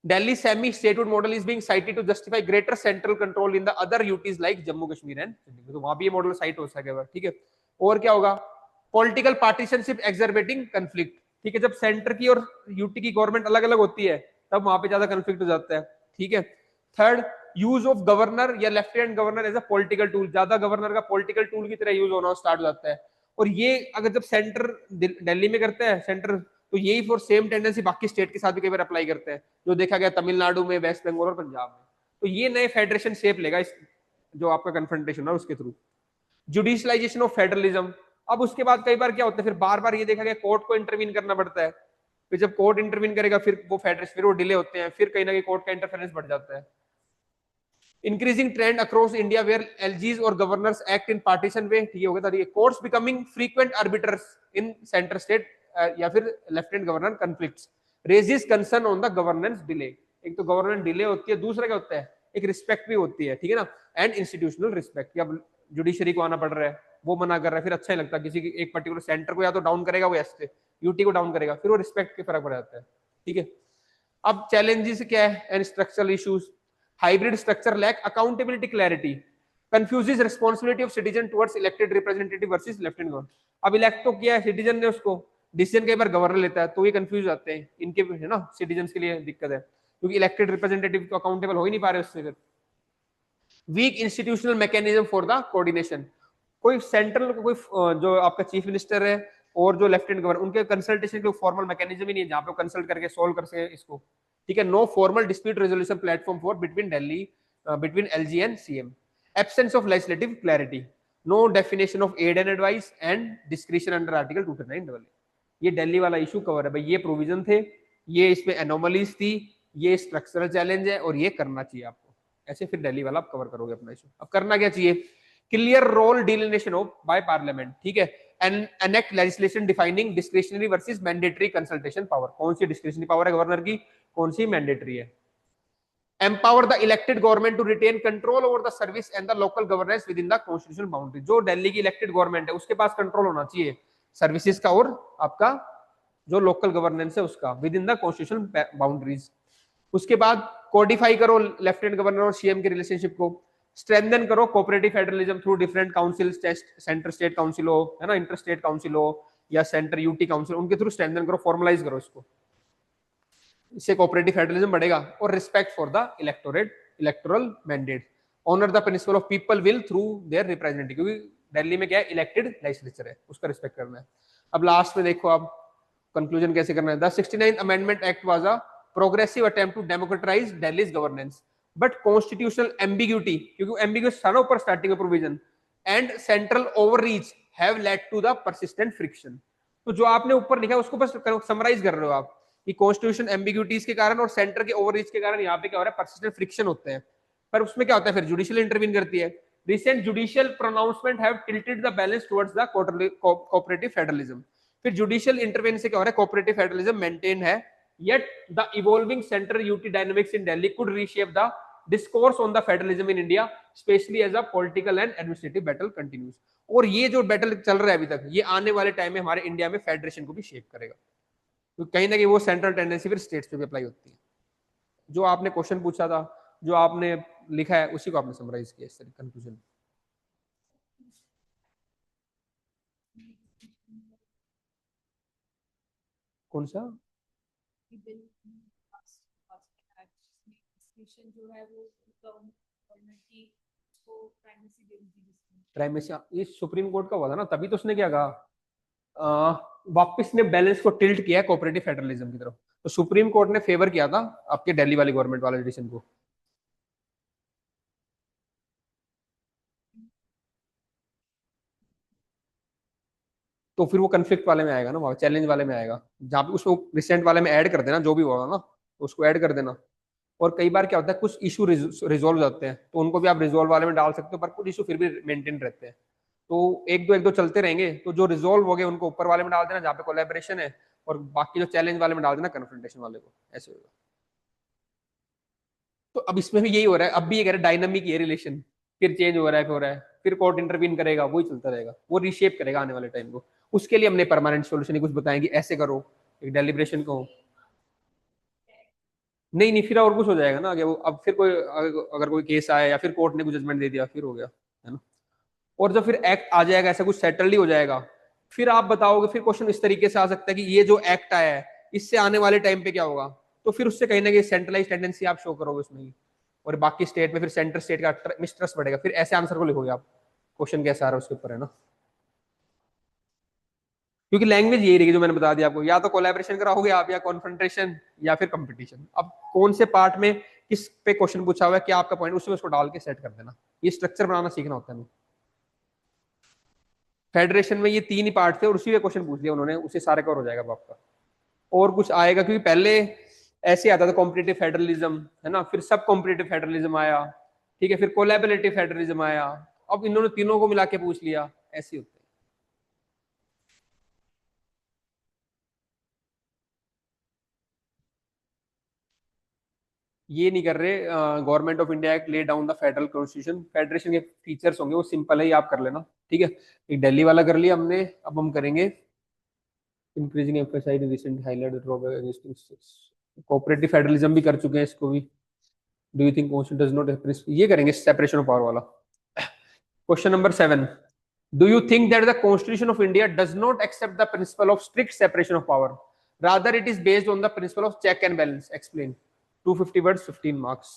Delhi semi-statehood model is being cited to justify greater central control in the other UTs like Jammu Kashmir and Chandigarh। तो वहां भी ये model site हो सकेगा, ठीक है। और क्या होगा, पॉलिटिकल पार्टीशनशिप एक्सरबेटिंग कंफ्लिक्ट, ठीक है, जब सेंटर की और यूटी की गवर्नमेंट अलग अलग होती है तब वहां पे ज्यादा कंफ्लिक्ट हो जाता है, ठीक है। थर्ड, यूज ऑफ गवर्नर या lieutenant governor as a political tool, ज्यादा गवर्नर का पॉलिटिकल टूल की तरह यूज होना स्टार्ट हो जाता है। और ये अगर जब सेंटर दिल्ली में करता है सेंटर, तो यही फॉर सेम टेंडेंसी बाकी स्टेट के साथ भी कई बार अप्लाई करते हैं, जो देखा गया तमिलनाडु में, वेस्ट बंगाल और पंजाब में। तो ये नए फेडरेशन शेप लेगा इस जो आपका कन्फ्रंटेशन है उसके थ्रू। जुडिशलाइजेशन ऑफ फेडरलिज्म, अब उसके बाद कई बार क्या होता है, फिर बार बार ये देखा गया कोर्ट को इंटरवीन करना पड़ता है, फिर जब कोर्ट इंटरवीन करेगा फिर वो फेडरेशन, फिर वो डिले होते हैं, फिर कहीं ना कहीं कोर्ट का इंटरफेरेंस बढ़ जाता है। Increasing trend across India where LGs और governors act in partisan way, ठीक हो गया, courts becoming frequent arbiters in centre state या फिर lieutenant governor conflicts, raises concern on the governance delay. एक तो गवर्नेंस डिले होती है, दूसरा क्या होता है, एक रिस्पेक्ट भी होती है, ठीक है ना, एंड इंस्टीट्यूशनल रिस्पेक्ट। अब जुडिशरी को आना पड़ रहा है, वो मना कर रहा है, फिर अच्छा ही लगता है, किसी की एक पर्टिकुलर सेंटर को या तो डाउन करेगा वो एसटी, यूटी को डाउन करेगा, फिर वो रिस्पेक्ट के फर्क पड़ जाता है, ठीक है। अब चैलेंजेस क्या है and structural issues, hybrid structure lack accountability clarity, confuses responsibility of citizen towards elected representative versus lieutenant governor. अब इलेक्ट तो किया है सिटीजन ने उसको, डिसीजन कई बार गवर्नर लेता है, तो ये कंफ्यूज जाते हैं इनके, है ना, सिटीजन के लिए दिक्कत है, क्योंकि इलेक्टेड रिप्रेजेंटेटिव तो अकाउंटेबल हो ही नहीं पा रहे उससे। फिर weak institutional mechanism for the coordination, कोई सेंट्रल कोई जो आपका चीफ मिनिस्टर है और जो लेफ्टिनेंट गवर्नर, उनके कंसल्टेशन के फॉर्मल मैकेनिज्म ही नहीं है जहां पे कंसल्ट करके सोल्व कर सके इसको, ठीक है। No formal dispute resolution platform for between Delhi between LG and CM, absence of legislative clarity, no definition of aid and advice and discretion under article 239AA। ये दिल्ली वाला इशू कवर है भाई, ये प्रोविजन थे ये इसमें एनोमलीज थी, ये स्ट्रक्चरल चैलेंज है, और ये करना चाहिए आपको। ऐसे फिर दिल्ली वाला आप कवर करोगे अपना इशू। अब करना क्या चाहिए, क्लियर रोल डिलिनेशन हो बाय पार्लियामेंट, ठीक है, and enact legislation defining discretionary versus mandatory consultation power. कौन सी डिस्क्रिशनरी पावर है गवर्नर की, कौन सी मैंडेटरी है। empower the elected government to retain control over the service and the local governance within the constitutional boundary। जो दिल्ली की elected government है उसके पास control होना चाहिए सर्विसेज का और आपका जो लोकल गवर्नेंस है उसका within the constitutional boundaries. उसके बाद कोडिफाई करो लेफ्टिनेंट गवर्नर और सीएम के रिलेशनशिप को। स्ट्रेंथन करो cooperative federalism through different council, centre state council हो, है ना, इंटर स्टेट काउंसिल हो, या सेंटर यूटी काउंसिल, उनके थ्रू स्ट्रेंथन करो, फॉर्मलाइज करो इसको। इससे कोऑपरेटिव फेडरलिज्म बढ़ेगा। और respect for the electorate, electoral mandate, honour the principle of people will through their representative, क्योंकि दिल्ली में क्या है, इलेक्टेड लेजिस्लेचर है, उसका रिस्पेक्ट करना है। अब लास्ट में देखो आप कंक्लूजन कैसे करना है। The 69th amendment act was a progressive attempt to democratise Delhi's governance, but constitutional ambiguity, क्योंकि एम्बिग्यूस था ना ऊपर स्टार्टिंग में provision, and central overreach have led to the persistent friction. तो जो आपने ऊपर लिखा है उसको बस समराइज कर रहे हो आप कि कॉन्स्टिट्यूशन एम्बिग्यूटीज के कारण और सेंटर के ओवररीच के कारण यहाँ पे क्या हो रहा है, परसिस्टेंट फ्रिक्शन होते हैं। पर उसमें क्या होता है, फिर जुडिशियल इंटरवीन करती है। Recent judicial pronouncement have tilted the balance towards the cooperative federalism. फिर जुडिशियल इंटरवेंशन से क्या हो रहा है, कोऑपरेटिव फेडरलिज्म मेंटेन है, yet the evolving center UT dynamics in Delhi could reshape the discourse on the federalism in India, especially as a political and administrative battle continues। और ये जो बैटल चल रहा है अभी तक, ये आने वाले टाइम में हमारे इंडिया में फेडरेशन को भी शेप करेगा, तो कहीं ना कहीं वो सेंट्रल टेंडेंसी फिर स्टेट्स पे भी अप्लाई होती है। जो आपने क्वेश्चन पूछा था, जो आपने लिखा है, उसी को आपने समराइज किया इस तरह कंक्लूजन। कौन सा जो है वो गवर्नमेंट की प्राइमेसी दे दी जिसमें प्राइमेसी, ये सुप्रीम कोर्ट का हुआ था ना, तभी तो उसने क्या कहा, वापस ने बैलेंस को टिल्ट किया कोऑपरेटिव फेडरलिज्म की तरफ। तो सुप्रीम कोर्ट ने फेवर किया था आपके दिल्ली वाली गवर्नमेंट वाले एडिशन को। तो फिर वो कंफ्लिक्ट वाले में आएगा ना, चैलेंज वाले में आएगा, जहाँ पे उसको रिसेंट वाले में ऐड कर देना, जो भी होगा ना तो उसको ऐड कर देना। और कई बार क्या होता है, कुछ इशू रिजोल्व जाते हैं तो उनको भी आप रिजोल्व वाले में डाल सकते हो, पर कुछ इशू फिर भी मेंटेन रहते हैं। तो एक दो चलते रहेंगे, तो जो रिजोल्व हो गए उनको ऊपर वाले में डाल देना जहाँ पे कोलैबोरेशन है, और बाकी जो चैलेंज वाले में डाल देना कन्फ्रंटेशन वाले को, ऐसे होगा। तो अब इसमें भी यही हो रहा है, अब भी ये कह रहा है डायनामिक ये रिलेशन, फिर चेंज हो रहा है, फिर हो रहा है, फिर कोर्ट इंटरवीन करेगा, वही चलता रहेगा, वो रिशेप करेगा आने वाले टाइम को। उसके लिए हमने परमानेंट सोल्यूशन कुछ बताएंगे, ऐसे करो, एक डेलिब्रेशन को। नहीं नहीं, फिर और कुछ हो जाएगा ना आगे वो, अब फिर कोई अगर कोई केस आया या फिर कोर्ट ने कुछ जजमेंट दे दिया, फिर हो गया, है ना। और जब फिर एक्ट आ जाएगा, ऐसा कुछ सेटल्ड ही हो जाएगा, फिर आप बताओगे, फिर क्वेश्चन इस तरीके से आ सकता है कि ये जो एक्ट आया है इससे आने वाले टाइम पे क्या होगा। तो फिर उससे कहीं ना कहीं सेंट्रलाइज टेंडेंसी आप शो करोगे उसमें, और बाकी स्टेट में फिर सेंटर स्टेट का मिसट्रस्ट बढ़ेगा, फिर ऐसे आंसर को लिखोगे आप, क्वेश्चन कैसा आ रहा है उसके ऊपर, है ना। क्योंकि लैंग्वेज यही रहेगी जो मैंने बता दिया आपको, या तो कोलैबोरेशन कराओगे आप, या कॉन्फ्रंटेशन, या फिर कंपटीशन। अब कौन से पार्ट में किस पे क्वेश्चन पूछा हुआ है, क्या आपका पॉइंट, उसमें उसको डाल के सेट कर देना। ये स्ट्रक्चर बनाना सीखना होता है। फेडरेशन में ये तीन ही पार्ट थे और उसी पे क्वेश्चन पूछ दिया उन्होंने, उसे सारे कवर हो जाएगा अब आपका। और कुछ आएगा, क्योंकि पहले ऐसे आता था कॉम्पिटिटिव फेडरलिज्म, है ना, फिर सब कॉम्पिटिटिव फेडरलिज्म आया, ठीक है, फिर कोलैबोरेटिव फेडरलिज्म आया, अब इन्होंने तीनों को मिला के पूछ लिया, ऐसे होते हैं। ये नहीं कर रहे, government of India act lay down the federal constitution, federation के फीचर्स होंगे वो सिंपल है ही, आप कर लेना, ठीक है। एक दिल्ली वाला कर लिया हमने, अब हम करेंगे increasing emphasise recent highlight drawback against cooperative federalism भी कर चुके हैं इसको भी। Do you think constitution does not, ये करेंगे सेपरेशन ऑफ पावर वाला। Question number 7, do you think that the constitution of India does not accept the principle of strict separation of power, rather it is based on the principle of check and balance, explain. 250 words 15 marks.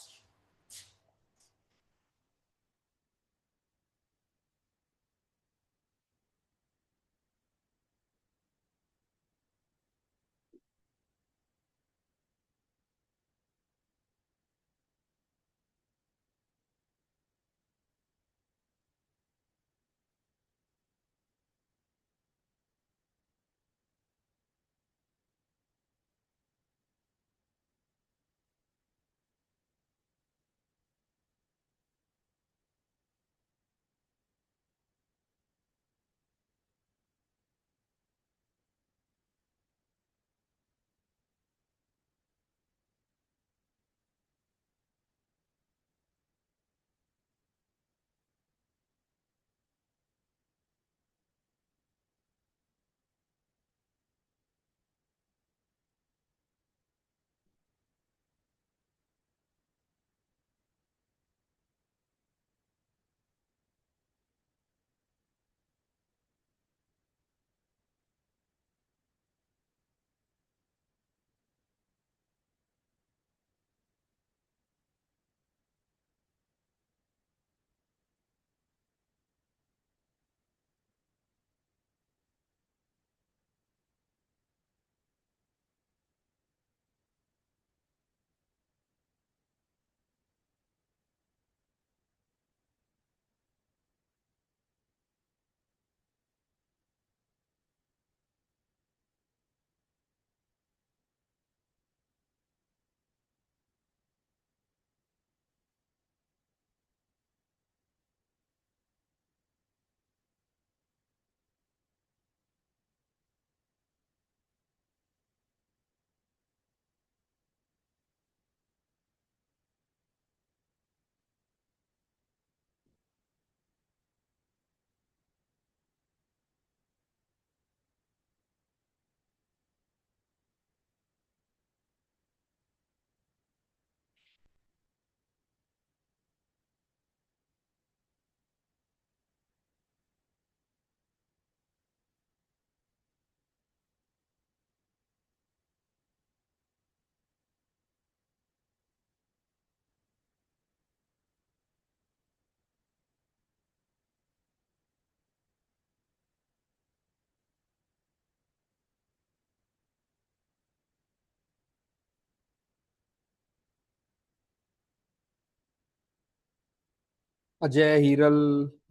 Ajay, Hiral,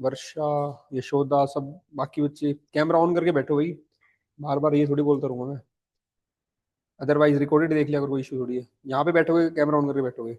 वर्षा, यशोदा, सब बाकी बच्चे camera on करके बैठो भाई। बार बार ये थोड़ी बोलता रहूंगा मैं। अदरवाइज रिकॉर्डेड देख लिया अगर कोई इशू थोड़ी है। यहाँ पे बैठोगे कैमरा ऑन करके बैठोगे।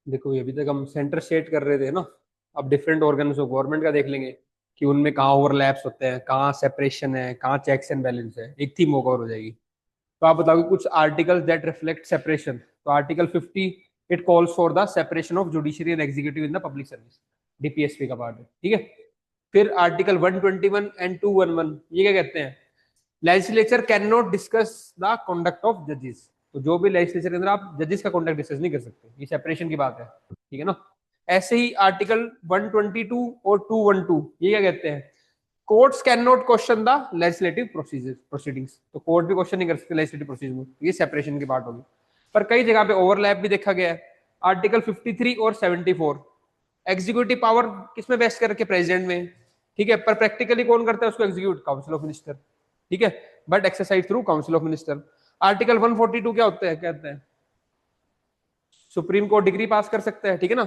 देखो ये अभी तक हम सेंटर स्टेट कर रहे थे ना, अब डिफरेंट ऑर्गन्स ऑफ गवर्नमेंट का देख लेंगे कि उनमें कहाँ ओवरलैप्स होते हैं, कहाँ सेपरेशन है, कहाँ चेक्स एंड बैलेंस है। एक थीम कवर हो जाएगी। तो आप बताओगे कुछ आर्टिकल्स दैट रिफ्लेक्ट सेपरेशन। तो article 50 it calls for the separation of judiciary and executive in the public service, DPSP का पार्ट है, ठीक है। फिर आर्टिकल 121 एंड 211 ये क्या कहते हैं, legislature can not discuss the conduct of जजेस। तो जो भी लेजिस्लेचर के अंदर आप जजेस का कंडक्ट डिस्कस नहीं कर सकते, ये सेपरेशन की बात है, ठीक है ना। ऐसे ही आर्टिकल 122 और 212 ये क्या कहते हैं, courts can not question the legislative proceedings. तो कोर्ट भी क्वेश्चन नहीं कर सकते लेजिस्लेटिव प्रोसीडिंग में, ये सेपरेशन की बात होगी। पर कई जगह पे ओवरलैप भी देखा गया है। आर्टिकल 53 और 74 एग्जीक्यूटिव पावर किसमें बेस्ट करके, प्रेसिडेंट में, ठीक है। पर प्रैक्टिकली कौन करता है उसको, एग्जीक्यूट काउंसिल ऑफ मिनिस्टर, ठीक है, but exercise through council of minister. Article 142 क्या होता है, कहते हैं सुप्रीम कोर्ट डिग्री पास कर सकता है, ठीक है ना,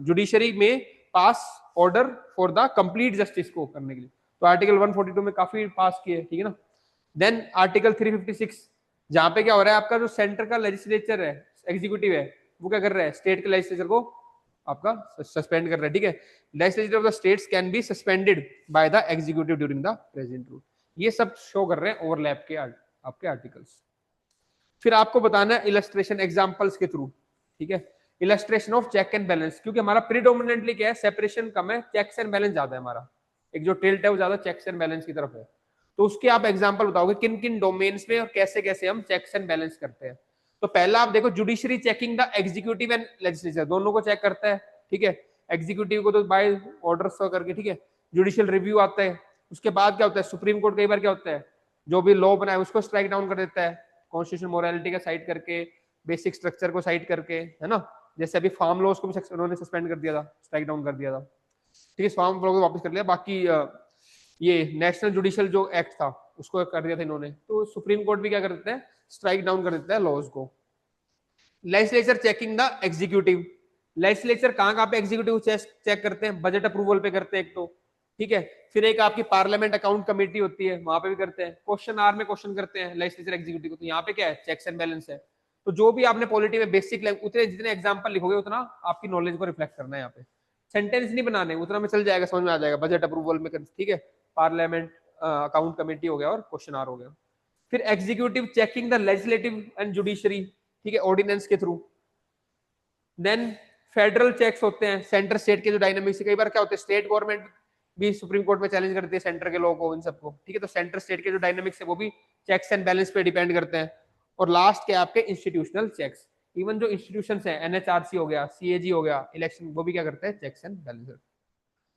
जुडिशरी में pass order for the complete justice को करने के लिए। तो आर्टिकल 142 में काफी पास किए, ठीक है ना। देन आर्टिकल 356 जहां पे क्या हो रहा है, आपका जो सेंटर का लेजिस्लेचर है, एग्जीक्यूटिव है, वो क्या कर रहा है, स्टेट के लेजिस्लेचर को आपका सस्पेंड कर रहा है, ठीक है। Legislature of the states can be suspended by the executive during the present rule. ये सब शो कर रहे हैं ओवरलैप के आपके आर्टिकल्स। फिर आपको बताना है इलस्ट्रेशन एग्जांपल्स के थ्रू, ठीक है। Illustration of check and balance, क्योंकि हमारा प्रीडोमिनेंटली क्या है, सेपरेशन कम है, चेक्स एंड बैलेंस ज्यादा है हमारा। एक जो टिल्ट है वो ज्यादा चेक्स एंड बैलेंस की तरफ है। तो उसके आप एग्जांपल बताओगे किन किन डोमेन्स में और कैसे कैसे हम चेक्स एंड बैलेंस करते हैं। तो पहला आप देखो, judiciary checking the executive and legislature, दोनों को चेक करता है, ठीक है। एग्जीक्यूटिव को तो बाय ऑर्डर्स करके, ठीक है। जुडिशियल रिव्यू आता है। उसके बाद क्या होता है, सुप्रीम कोर्ट कई बार क्या होता है, जो भी लॉ बनाए उसको स्ट्राइक डाउन कर देता है, कॉन्स्टिट्यूशन मोरालिटी का साइड करके, बेसिक स्ट्रक्चर को साइड करके, है ना। जैसे अभी फार्म लॉज को भी उन्होंने सस्पेंड कर दिया था, स्ट्राइक डाउन कर दिया था, ठीक है। फार्म लॉ को वापस कर लिया। बाकी ये नेशनल जुडिशियल जो एक्ट था उसको कर दिया था इन्होंने। तो सुप्रीम कोर्ट भी क्या कर देता है, स्ट्राइक डाउन कर देता है लॉज को। Legislature checking the executive, legislature कहां कहां पे एग्जीक्यूटिव चेक करते हैं, बजट अप्रूवल पे करते हैं एक तो, ठीक है। फिर एक आपकी पार्लियामेंट अकाउंट कमेटी होती है, वहां पे भी करते हैं। क्वेश्चन आर में क्वेश्चन करते हैं लेजिस्लेचर एग्जीक्यूटिव को। तो यहाँ पे क्या है, चेक्स एंड बैलेंस है। तो जो भी आपने पॉलिटी में बेसिक उतने जितने एग्जाम्पल लिखोगे उतना आपकी नॉलेज को रिफ्लेक्ट करना है। यहाँ पे सेंटेंस नहीं बनाने, उतना में चल जाएगा, समझ में आ जाएगा। बजट अप्रूवल में, ठीक है, पार्लियामेंट अकाउंट कमेटी हो गया और क्वेश्चन आर हो गया। फिर executive checking the legislative and judiciary, ठीक है, ऑर्डिनेंस के थ्रू। देन फेडरल चेक्स होते हैं, सेंटर स्टेट के जो डायनामिक्स, कई बार क्या होते हैं, स्टेट गवर्नमेंट भी सुप्रीम कोर्ट में चैलेंज करती है सेंटर के लोगों को, इन सबको, ठीक है। तो सेंटर स्टेट के जो डायनामिक्स है वो भी चेक्स एंड बैलेंस पे डिपेंड करते हैं। और लास्ट के आपके इंस्टीट्यूशनल चेक्स, इवन जो इंस्टीट्यूशन है, एनएचआरसी हो गया, सीएजी हो गया, इलेक्शन, वो भी क्या करते हैं, चेक्स एंड बैलेंस।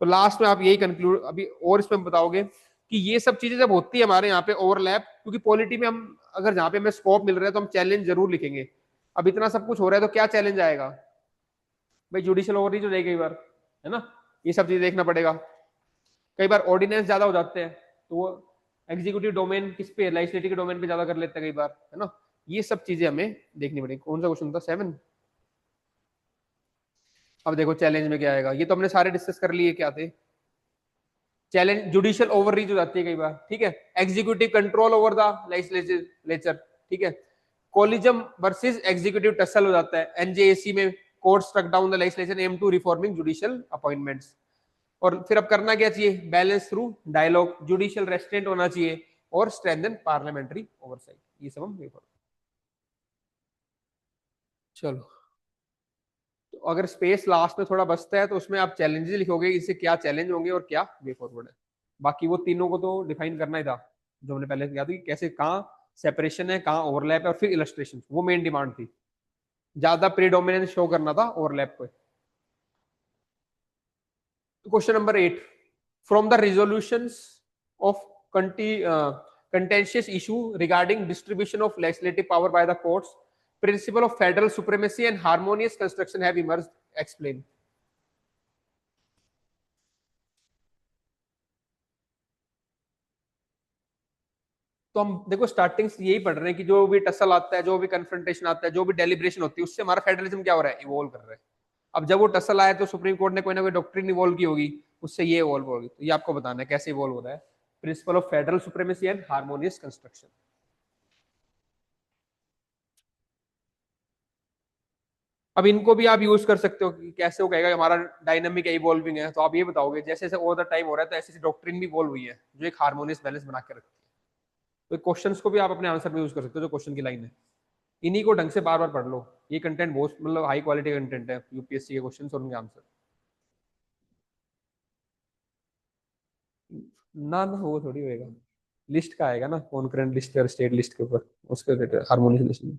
तो लास्ट में आप यही कंक्लूड अभी और इसमें बताओगे कि ये सब चीजें जब होती है हमारे यहाँ पे ओवरलैप, क्योंकि पॉलिटी में हम अगर जहाँ पे हमें स्कोप मिल रहा है तो हम चैलेंज जरूर लिखेंगे। अब इतना सब कुछ हो रहा है तो क्या चैलेंज आएगा भाई, जुडिशियल ओवररीच हो जाएगी कई बार, है ना। ये सब चीज देखना पड़ेगा। कई बार ऑर्डिनेंस ज्यादा हो जाते हैं तो वो एग्जीक्यूटिव डोमेन किस पे, लेजिस्लेटिव के डोमेन पे ज्यादा कर लेते हैं कई बार, है ना। ये सब चीजें हमें देखनी पड़ेगी। कौन सा क्वेश्चन था, 7। अब देखो चैलेंज में क्या आएगा, ये तो हमने सारे डिस्कस कर लिए क्या थे। चैलेंज जुडिशियल ओवररीच हो जाती है कई बार, ठीक है। Executive control over the legislature, ठीक है। कोलिजम वर्सेस एग्जीक्यूटिव टसल हो जाता है। एनजेएसी में court struck down the legislation aim to reforming judicial appointments. और फिर अब करना क्या चाहिए, balance through dialogue, judicial restraint होना चाहिए और स्ट्रेंथन पार्लियामेंट्री ओवरसाइट। ये सब हम चलो। तो अगर स्पेस लास्ट में थोड़ा बचता है तो उसमें आप चैलेंजेस लिखोगे, इससे क्या चैलेंज होंगे और क्या वे फॉरवर्ड है। बाकी वो तीनों को तो डिफाइन करना ही था जो हमने पहले किया था कि कैसे, कहाँ सेपरेशन है, कहाँ ओवरलैप है, और फिर इलस्ट्रेशन, वो मेन डिमांड थी। ज्यादा प्रीडोमिनेंस शो करना था ओवरलैप को। Question number 8, from the resolution of contentious issue regarding distribution of legislative power by the courts, principle of federal supremacy and harmonious construction have emerged. Explain. तो हम देखो starting से यही पढ़ रहे हैं कि जो भी टसल आता है, जो भी कन्फ्रंटेशन आता है, जो भी डेलिब्रेशन होती है, उससे हमारा फेडरलिज्म क्या हो रहा है, इवॉल्व कर रहा है। अब जब वो टसल आया तो सुप्रीम कोर्ट ने कोई ना कोई डॉक्ट्रिन इवॉल्व की होगी, उससे ये इवॉल्व होगी। तो ये आपको बताना है कैसे इवॉल्व हो रहा है। Principle of federal supremacy and harmonious construction. अब इनको भी आप यूज कर सकते हो कि कैसे वो कहेगा कि हमारा डायनामिक इवॉल्विंग है, तो आप ये बताओगे जैसे जैसे ओवर द टाइम हो रहा है तो ऐसी ऐसी डॉक्ट्रिन भी इवॉल्व हुई है जो एक हार्मोनियस बैलेंस बना के रखती है। तो क्वेश्चंस को भी आप अपने आंसर में यूज कर सकते हो, जो क्वेश्चन की लाइन है इन्हीं को ढंग से बार बार पढ़ लो। ये कंटेंट बहुत मतलब हाई क्वालिटी कंटेंट है, यूपीएससी के क्वेश्चन और उनके आंसर। ना ना वो थोड़ी होएगा, लिस्ट का आएगा ना, कॉन्करेंट लिस्ट और स्टेट लिस्ट के ऊपर, उसके हार्मोनियस लिस्ट में।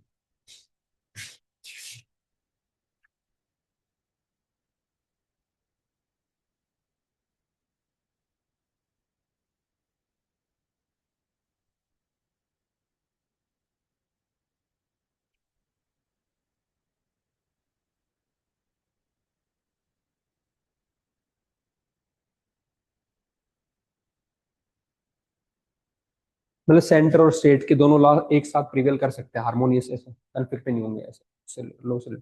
मतलब सेंटर और स्टेट के दोनों लॉ एक साथ प्रिवेल कर सकते हैं हार्मोनियस, ऐसे कन्फ्लिक्ट नहीं होंगे ऐसे लो से।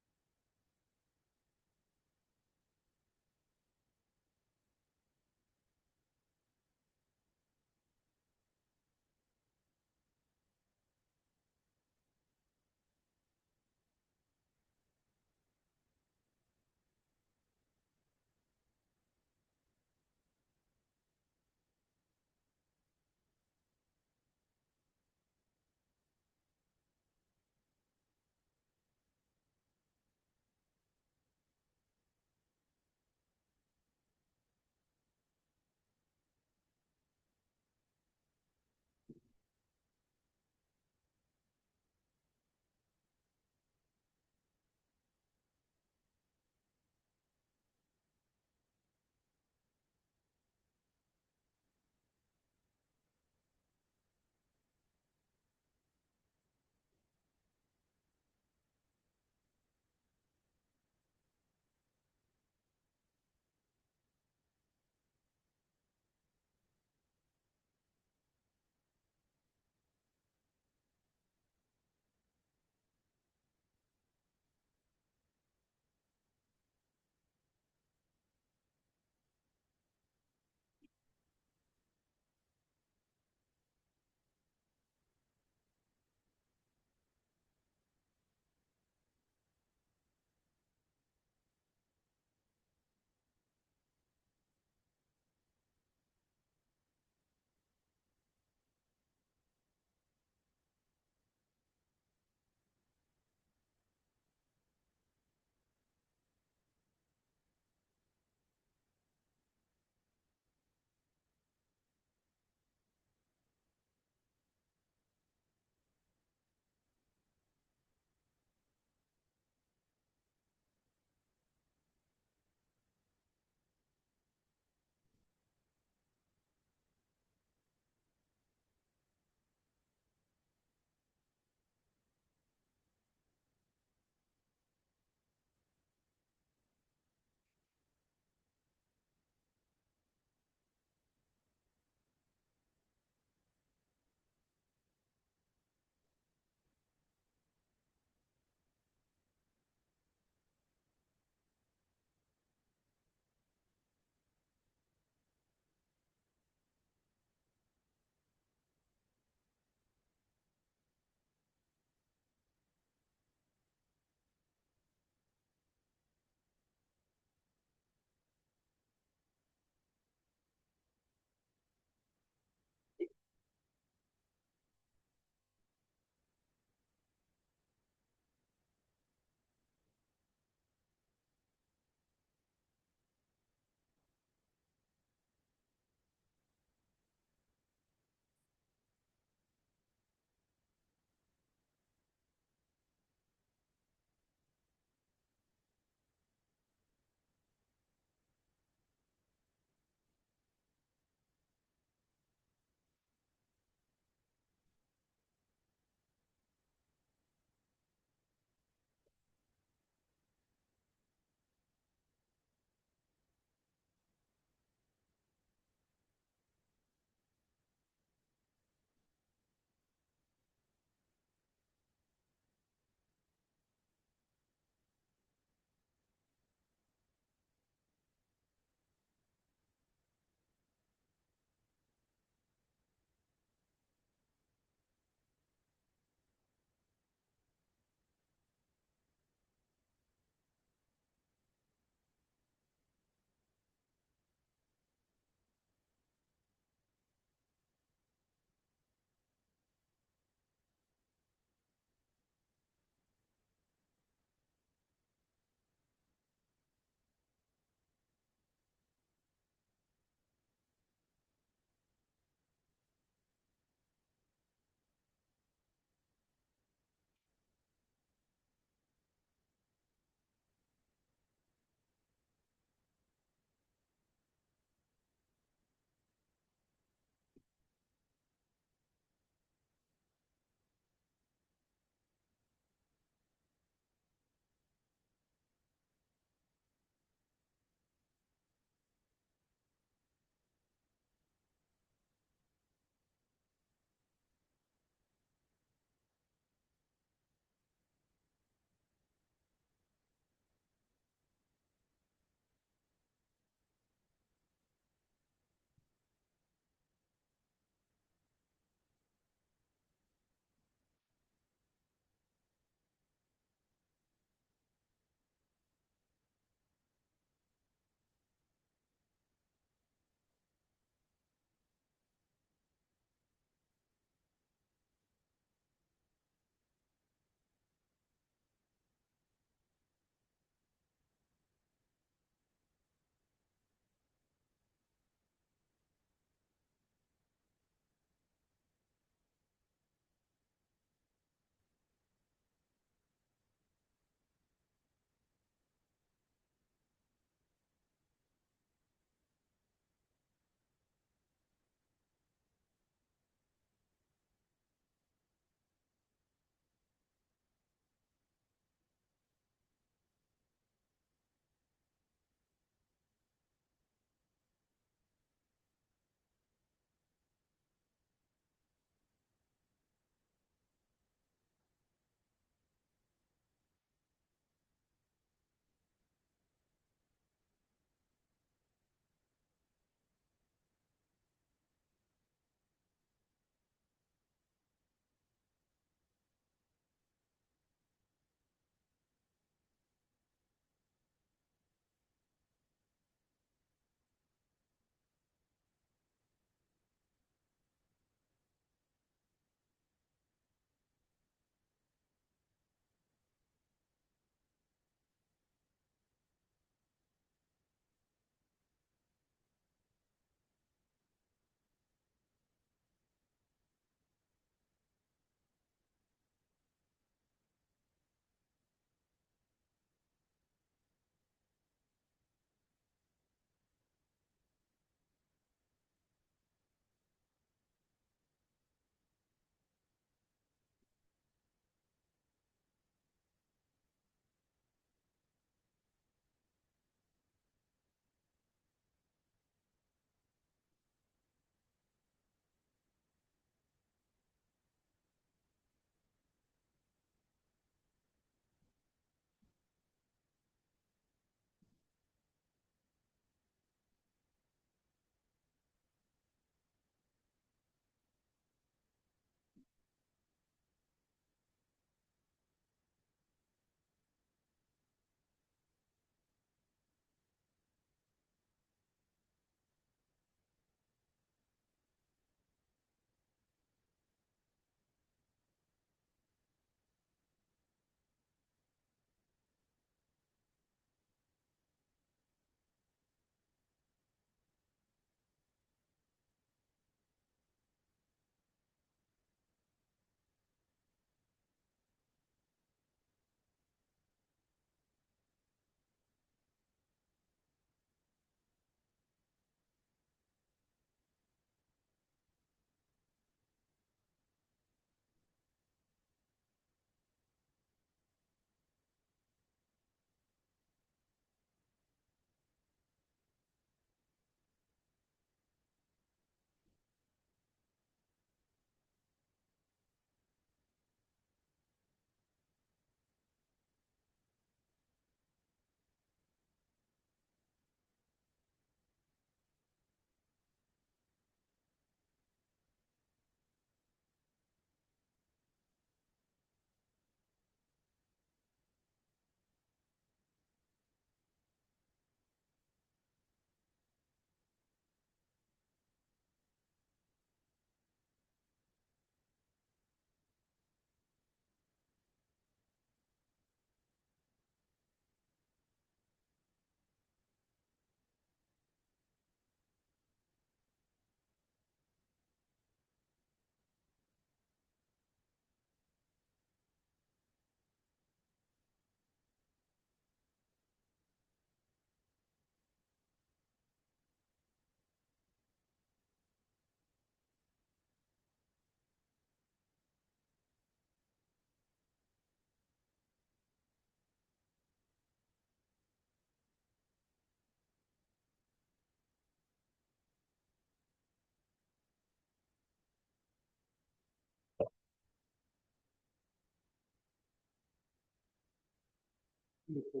देखो,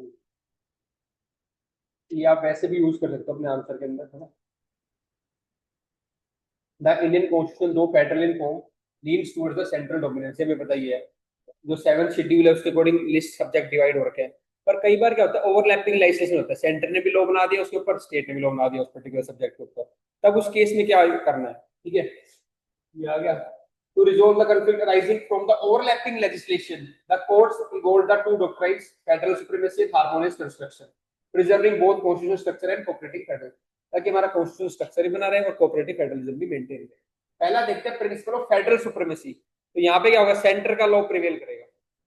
ये आप वैसे भी यूज कर सकते हो अपने आंसर के अंदर, है ना। द इंडियन कॉन्स्टिट्यूशन दो federal in form leans towards the central dominance, ये हमें पता ही है। जो सेवन शेड्यूल है उसके अकॉर्डिंग लिस्ट सब्जेक्ट डिवाइड हो रखे हैं। पर कई बार क्या होता है, ओवरलैपिंग लेजिस्लेशन होता है, सेंटर ने भी लॉ बना दिया उसके ऊपर, स्टेट ने भी लॉ बना दिया उस पर्टिकुलर सब्जेक्ट के ऊपर। तब उस केस में क्या करना है, ठीक है, ये आ गया। To resolve the conflict arising from the overlapping legislation, the courts involved the two doctrines, federal supremacy and harmonious construction, preserving both constitutional structure and cooperative federalism, ताकि हमारा कॉन्स्टिट्यूशन स्ट्रक्चर भी बना रहे और कोऑपरेटिव फेडरलिज्म भी maintain रहे। पहला देखते हैं प्रिंसिपल ऑफ फेडरल सुप्रीमेसी। तो यहाँ पे क्या होगा, सेंटर का लॉ प्रिवेल करेगा,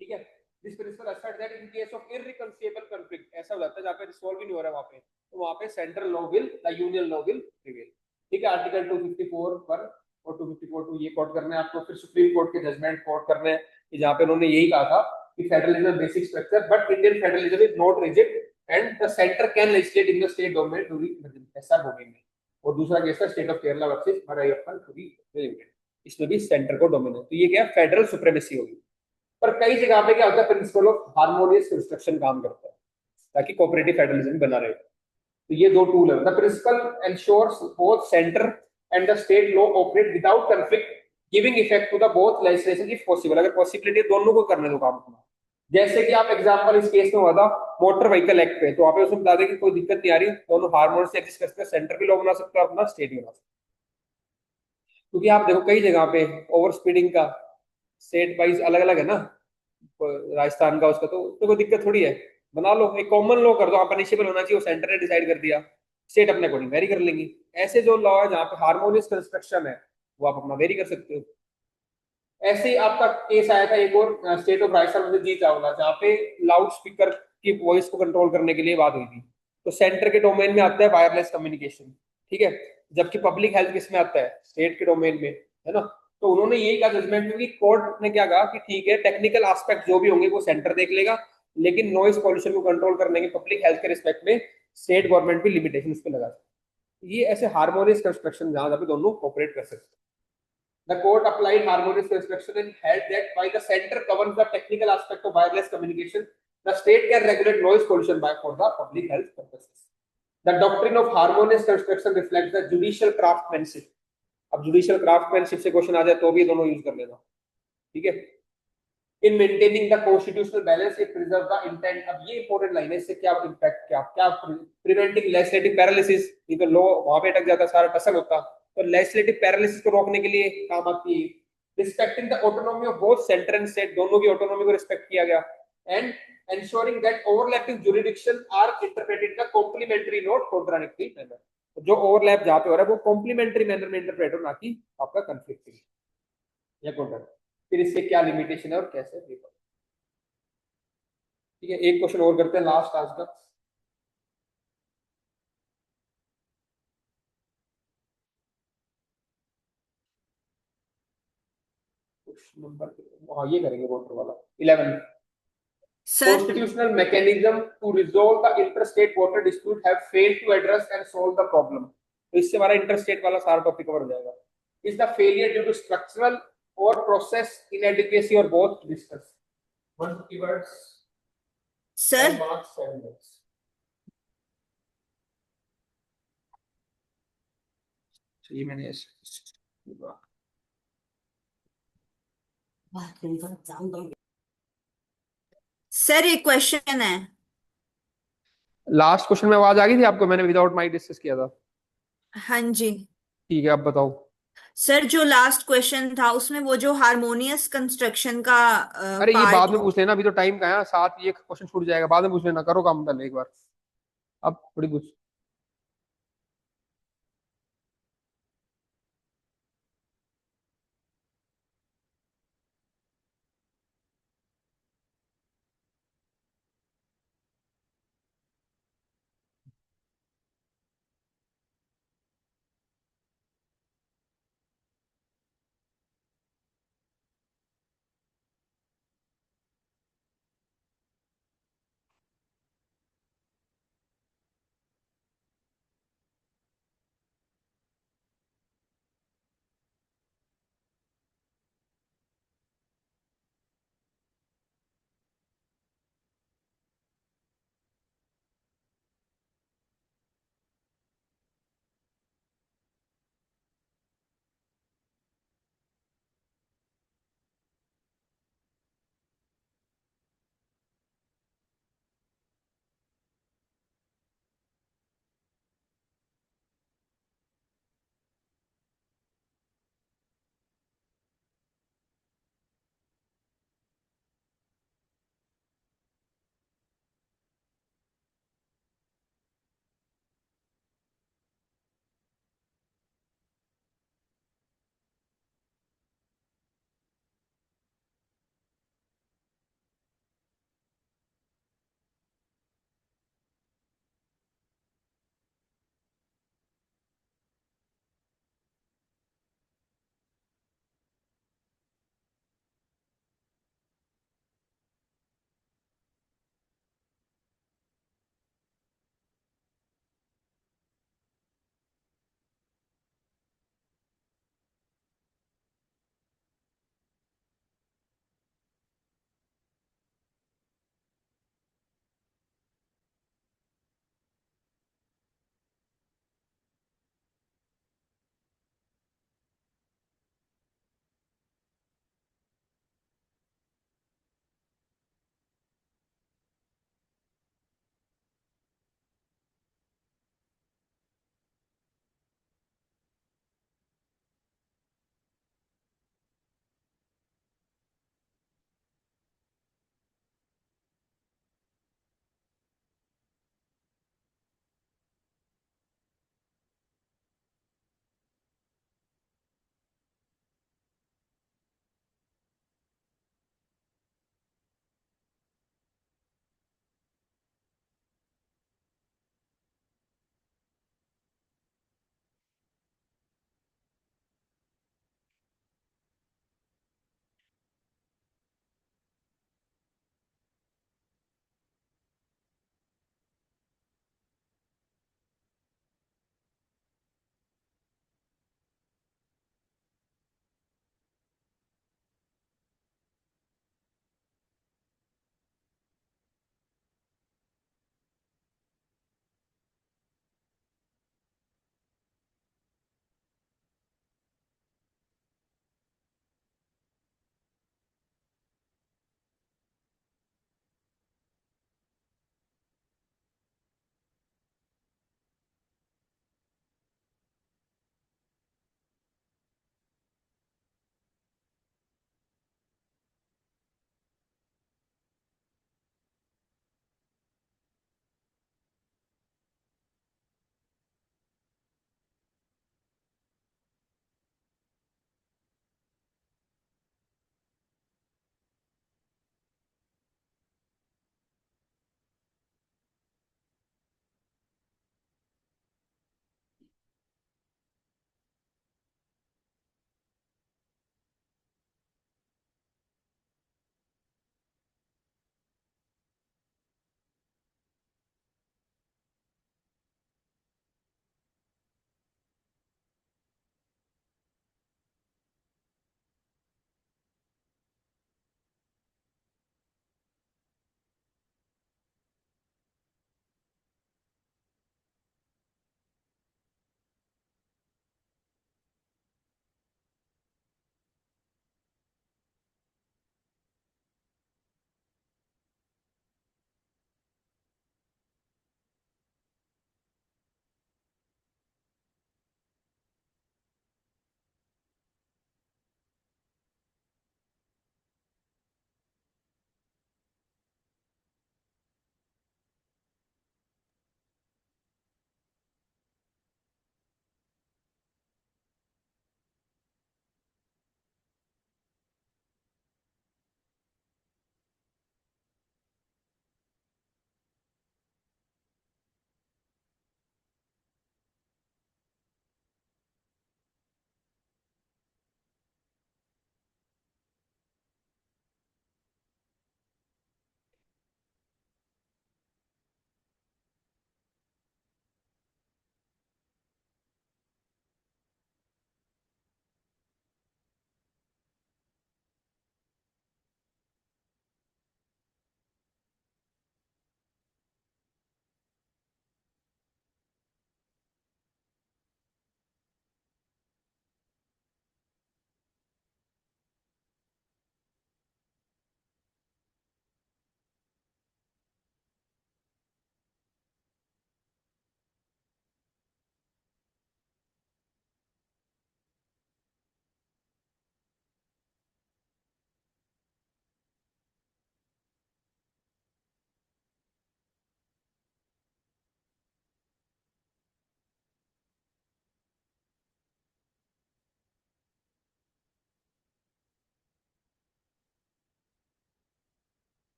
ठीक है। This principle assert that in case of irreconcilable conflict, ऐसा हो जाता है जहाँ पे रिसॉल्व ही नहीं हो रहा वहां पे, तो वहां पे central law will, the union law will prevail, ठीक है। आर्टिकल 254 पर और 254 ये कोट करने हैं आपको। फिर सुप्रीम कोर्ट के जजमेंट कोट करने हैं कि जहां पे उन्होंने यही कहा था कि federalism basic structure but Indian federalism is not rigid and the centre can legislate in the state government during ऐसा बोलेंगे। और दूसरा केस था state of Kerala versus Marayappan to be limited, इसमें भी सेंटर को डोमिनेट, तो ये क्या फेडरल सुप्रीमेसी होगी। पर कई जगह पे क्या होता है, प्रिंसिपल ऑफ हार्मोनियस कंस्ट्रक्शन काम करता है ताकि कोऑपरेटिव फेडरलिज्म बना रहे। तो ये दो टूल है। The principle ensures both centre and the state law operate without conflict, giving effect to the both legislation if possible, अगर पॉसिबिलिटी दोनों को करने दो काम अपना। जैसे कि आप एग्जांपल इस केस में हुआ था मोटर व्हीकल एक्ट पे, तो आप उसमें बता दें कि कोई दिक्कत नहीं आ रही, दोनों हार्मोन से एग्जिस्ट कर सकते हैं, सेंटर भी लॉ बना सकते हैं अपना, स्टेट भी बना सकते हैं। क्योंकि आप देखो कई जगह पे ओवर स्पीडिंग का स्टेट वाइज अलग अलग है ना, राजस्थान का उसका, तो उसमें कोई दिक्कत थोड़ी है, बना लो एक कॉमन लॉ कर दो, आप पनिशेबल होना चाहिए वो सेंटर ने डिसाइड कर दिया, स्टेट अपने अकॉर्डिंग वेरी कर लेंगी। ऐसे जो लॉ है जहाँ पे हार्मोनियस कंस्ट्रक्शन है वो आप अपना वेरी कर सकते हो। ऐसे ही आपका केस आया था एक और स्टेट ऑफ राजस्थान में जी चावला, जहाँ पे लाउड स्पीकर की वॉइस को कंट्रोल करने के लिए बात हुई थी। तो सेंटर के डोमेन में आता है वायरलेस कम्युनिकेशन, ठीक है, जबकि पब्लिक हेल्थ किस में आता है, स्टेट के डोमेन में, है ना। तो उन्होंने यही कहा जजमेंट में कि कोर्ट ने क्या कहा कि ठीक है टेक्निकल एस्पेक्ट जो भी होंगे वो सेंटर देख लेगा, लेकिन नॉइज पॉल्यूशन को कंट्रोल करने के पब्लिक हेल्थ के रिस्पेक्ट में स्टेट गवर्नमेंट भी लिमिटेशन उस पर लगा सकती है। ये ऐसे हार्मोनियस कंस्ट्रक्शन जहां पे दोनों कोऑपरेट कर सकते हैं। The court applied harmonious construction and held that while the center governs the technical aspect of wireless communication, the state can regulate noise pollution by for the public health purposes. The doctrine of harmonious construction reflects the judicial craftsmanship. अब judicial craftsmanship से question आ जाए तो भी दोनों use कर लेना, ठीक है। In maintaining the constitutional balance it preserve the intent. अब ये इंपॉर्टेंट लाइन है, इससे क्या इम्पैक्ट, क्या क्या प्रिवेंटिंग लेजिस्लेटिव पैरालिसिस, ये तो लॉ वहां पे अटक जाता, सारा टसल होता, तो लेजिस्लेटिव पैरालिसिस को रोकने के लिए काम आती है। Respecting the autonomy of both centre and state, दोनों की ऑटोनॉमी को रिस्पेक्ट किया गया। And ensuring that overlapping jurisdiction are interpreted in a complementary not contradictory manner, जो ओवरलैप जहां पे हो रहा है वो कॉम्प्लीमेंट्री मैनर में इंटरप्रेट हो, ना कि आपका कंफ्लिक्टिंग या कॉन्ट्रैक्ट। फिर इससे क्या लिमिटेशन है और कैसे पेपर, ठीक है। एक क्वेश्चन और करते हैं लास्ट आज का। क्वेश्चन नंबर, हाँ ये करेंगे वोटर वाला 11। Sir Constitutional mechanism to resolve the interstate water dispute have failed to address and solve the problem। तो इससे हमारा इंटरस्टेट वाला सारा टॉपिक कवर हो जाएगा। Is the failure due to structural or process inadequacy or both? Discuss 150 words, sir 10 marks, 7 minutes। तो ये मैंने सर एक क्वेश्चन है। लास्ट क्वेश्चन में आवाज आ गई थी आपको, मैंने विदाउट माइक डिस्कस किया था। हाँ जी ठीक है, अब बताओ। सर, जो लास्ट क्वेश्चन था उसमें वो जो हारमोनियस कंस्ट्रक्शन का अरे ये बाद पार्ट। में पूछ लेना, अभी तो टाइम का है, साथ ये क्वेश्चन छूट जाएगा, बाद में पूछ लेना, करो काम पहले एक बार, अब थोड़ी पूछ।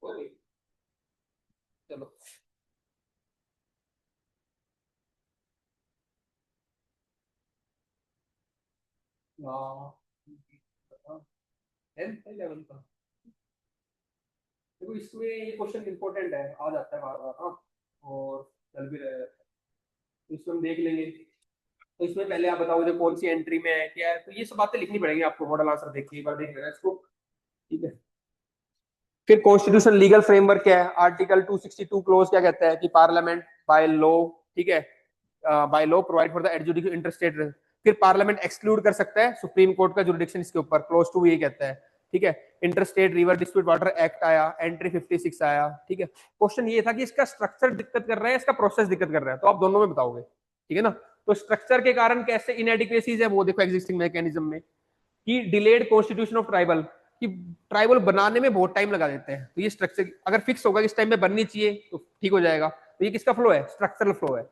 ओके, चलो। हाँ, 10th 11th का देखो, इसमें ये क्वेश्चन इंपॉर्टेंट है, आ जाता है बार बार। हाँ, और चल भी रहा है, तो इसको हम देख लेंगे। तो इसमें पहले आप बताओ जो कौन सी एंट्री में है क्या है, तो ये सब बातें लिखनी पड़ेगी आपको। मॉडल आंसर देखिए एक बार, देख लेना इसको, ठीक है। फिर कॉन्स्टिट्यूशन लीगल फ्रेमवर्क क्या है, आर्टिकल 262 क्लोज क्या कहता है कि पार्लियामेंट बाय लॉ, ठीक है, by law provide for the adjudication interstate. फिर पार्लियामेंट एक्सक्लूड कर सकता है सुप्रीम कोर्ट का जुरिडिक्शन इसके ऊपर, क्लोज 2 ये कहता है, ठीक है। Interstate river dispute water act आया, एंट्री 56 आया, ठीक है। क्वेश्चन ये था कि इसका स्ट्रक्चर दिक्कत कर रहा है, इसका प्रोसेस दिक्कत कर रहा है, तो आप दोनों में बताओगे, ठीक है ना। तो स्ट्रक्चर के कारण कैसे इनएडिक्वेसीज है वो देखो एग्जिस्टिंग मैकेनिज्म में, कि डिलेड कॉन्स्टिट्यूशन ऑफ ट्राइबल, कि ट्राइबल बनाने में बहुत टाइम लगा देते हैं, तो ये स्ट्रक्चर अगर फिक्स होगा इस टाइम में बननी चाहिए तो ठीक हो जाएगा। तो ये किसका फ्लो है, स्ट्रक्चरल फ्लो है।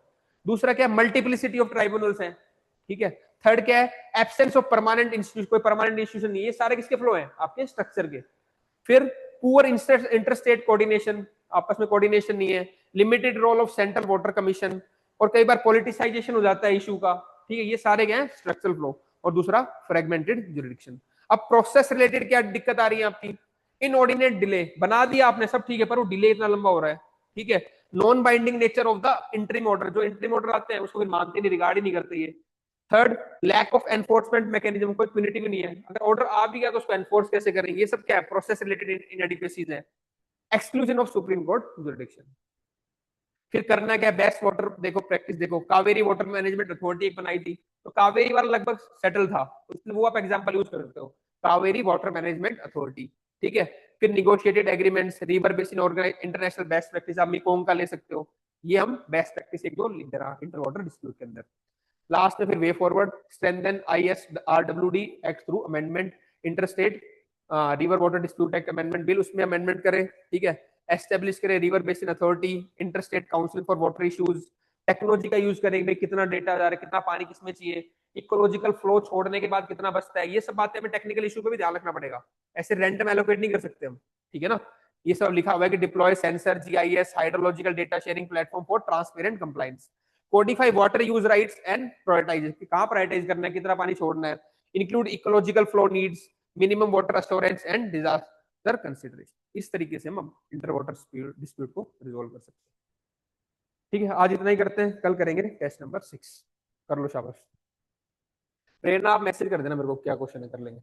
दूसरा क्या है, मल्टीप्लिसिटी ऑफ ट्राइब्यूनल्स है, ठीक है। थर्ड क्या है, एब्सेंस ऑफ परमानेंट इंस्टीट्यूशन, कोई परमानेंट इंस्टीट्यूशन नहीं है, ये सारे किसके फ्लो है, आपके स्ट्रक्चर के। फिर पुअर इंटरस्टेट कोऑर्डिनेशन, आपस में कोऑर्डिनेशन नहीं है, limited role of central water commission, और कई बार पॉलिटिसाइजेशन हो जाता है इशू का, ठीक है। ये सारे क्या है, स्ट्रक्चरल फ्लो। और दूसरा फ्रेगमेंटेड जुरिडिक्शन। अब प्रोसेस रिलेटेड क्या दिक्कत आ रही है आपकी, इनऑर्डिनेट डिले, बना दिया आपने सब ठीक है, पर वो डिले इतना लंबा हो रहा है, ठीक है। Non binding nature of the interim order, जो इंटरिम ऑर्डर आते हैं उसको फिर मानते नहीं, रिगार्ड ही नहीं करते ये। Third, lack of enforcement mechanism, कोई प्यूनिटिव नहीं है, अगर ऑर्डर आ भी गया तो उसको एनफोर्स कैसे करेंगे, ये सब क्या है, प्रोसेस रिलेटेड इनएडिक्वेसीज है। Exclusion of supreme court jurisdiction. फिर करना क्या, बेस्ट वाटर देखो, प्रैक्टिस देखो, कावेरी वाटर मैनेजमेंट अथॉरिटी एक बनाई थी, तो कावेरी वाला लगभग सेटल था, तो वो आप एग्जांपल यूज कर सकते हो, कावेरी वाटर मैनेजमेंट अथॉरिटी, ठीक है। फिर negotiated agreements, river basin organise, international best practice, आप मेकोंग का ले सकते हो, ये हम बेस्ट प्रैक्टिस एक दो लिख दे रहा इंटर वाटर डिस्प्यूट के अंदर। लास्ट में फिर way forward, strengthen ISRWD act through amendment, interstate river water dispute act amendment bill, उसमें अमेंडमेंट करें, ठीक है। एस्टेब्लिश करें river basin authority, interstate council for water issues, technology का यूज करें, भाई कितना डेटा जा रहा है, कितना पानी किसमें चाहिए, इकोलॉजिकल फ्लो छोड़ने के बाद कितना बचता है, ये सब बातें हमें टेक्निकल इशू पे भी ध्यान रखना पड़ेगा, ऐसे रैंडम एलोकेट नहीं कर सकते हम, ठीक है ना। ये सब लिखा हुआ है कि deploy sensor, GIS, hydrological data sharing platform for transparent compliance, codify water use rights and prioritise, कहां प्रायोरिटाइज करना है, कितना पानी छोड़ना है, include ecological flow needs, minimum water assurance and disaster consideration. इस तरीके से हम इंटर वाटर डिस्प्यूट को रिजोल्व कर सकते हैं, ठीक है। आज इतना ही करते हैं, कल करेंगे टेस्ट नंबर 6। कर लो शाबाश। प्रेरणा आप मैसेज कर देना मेरे को क्या क्वेश्चन है, कर लेंगे।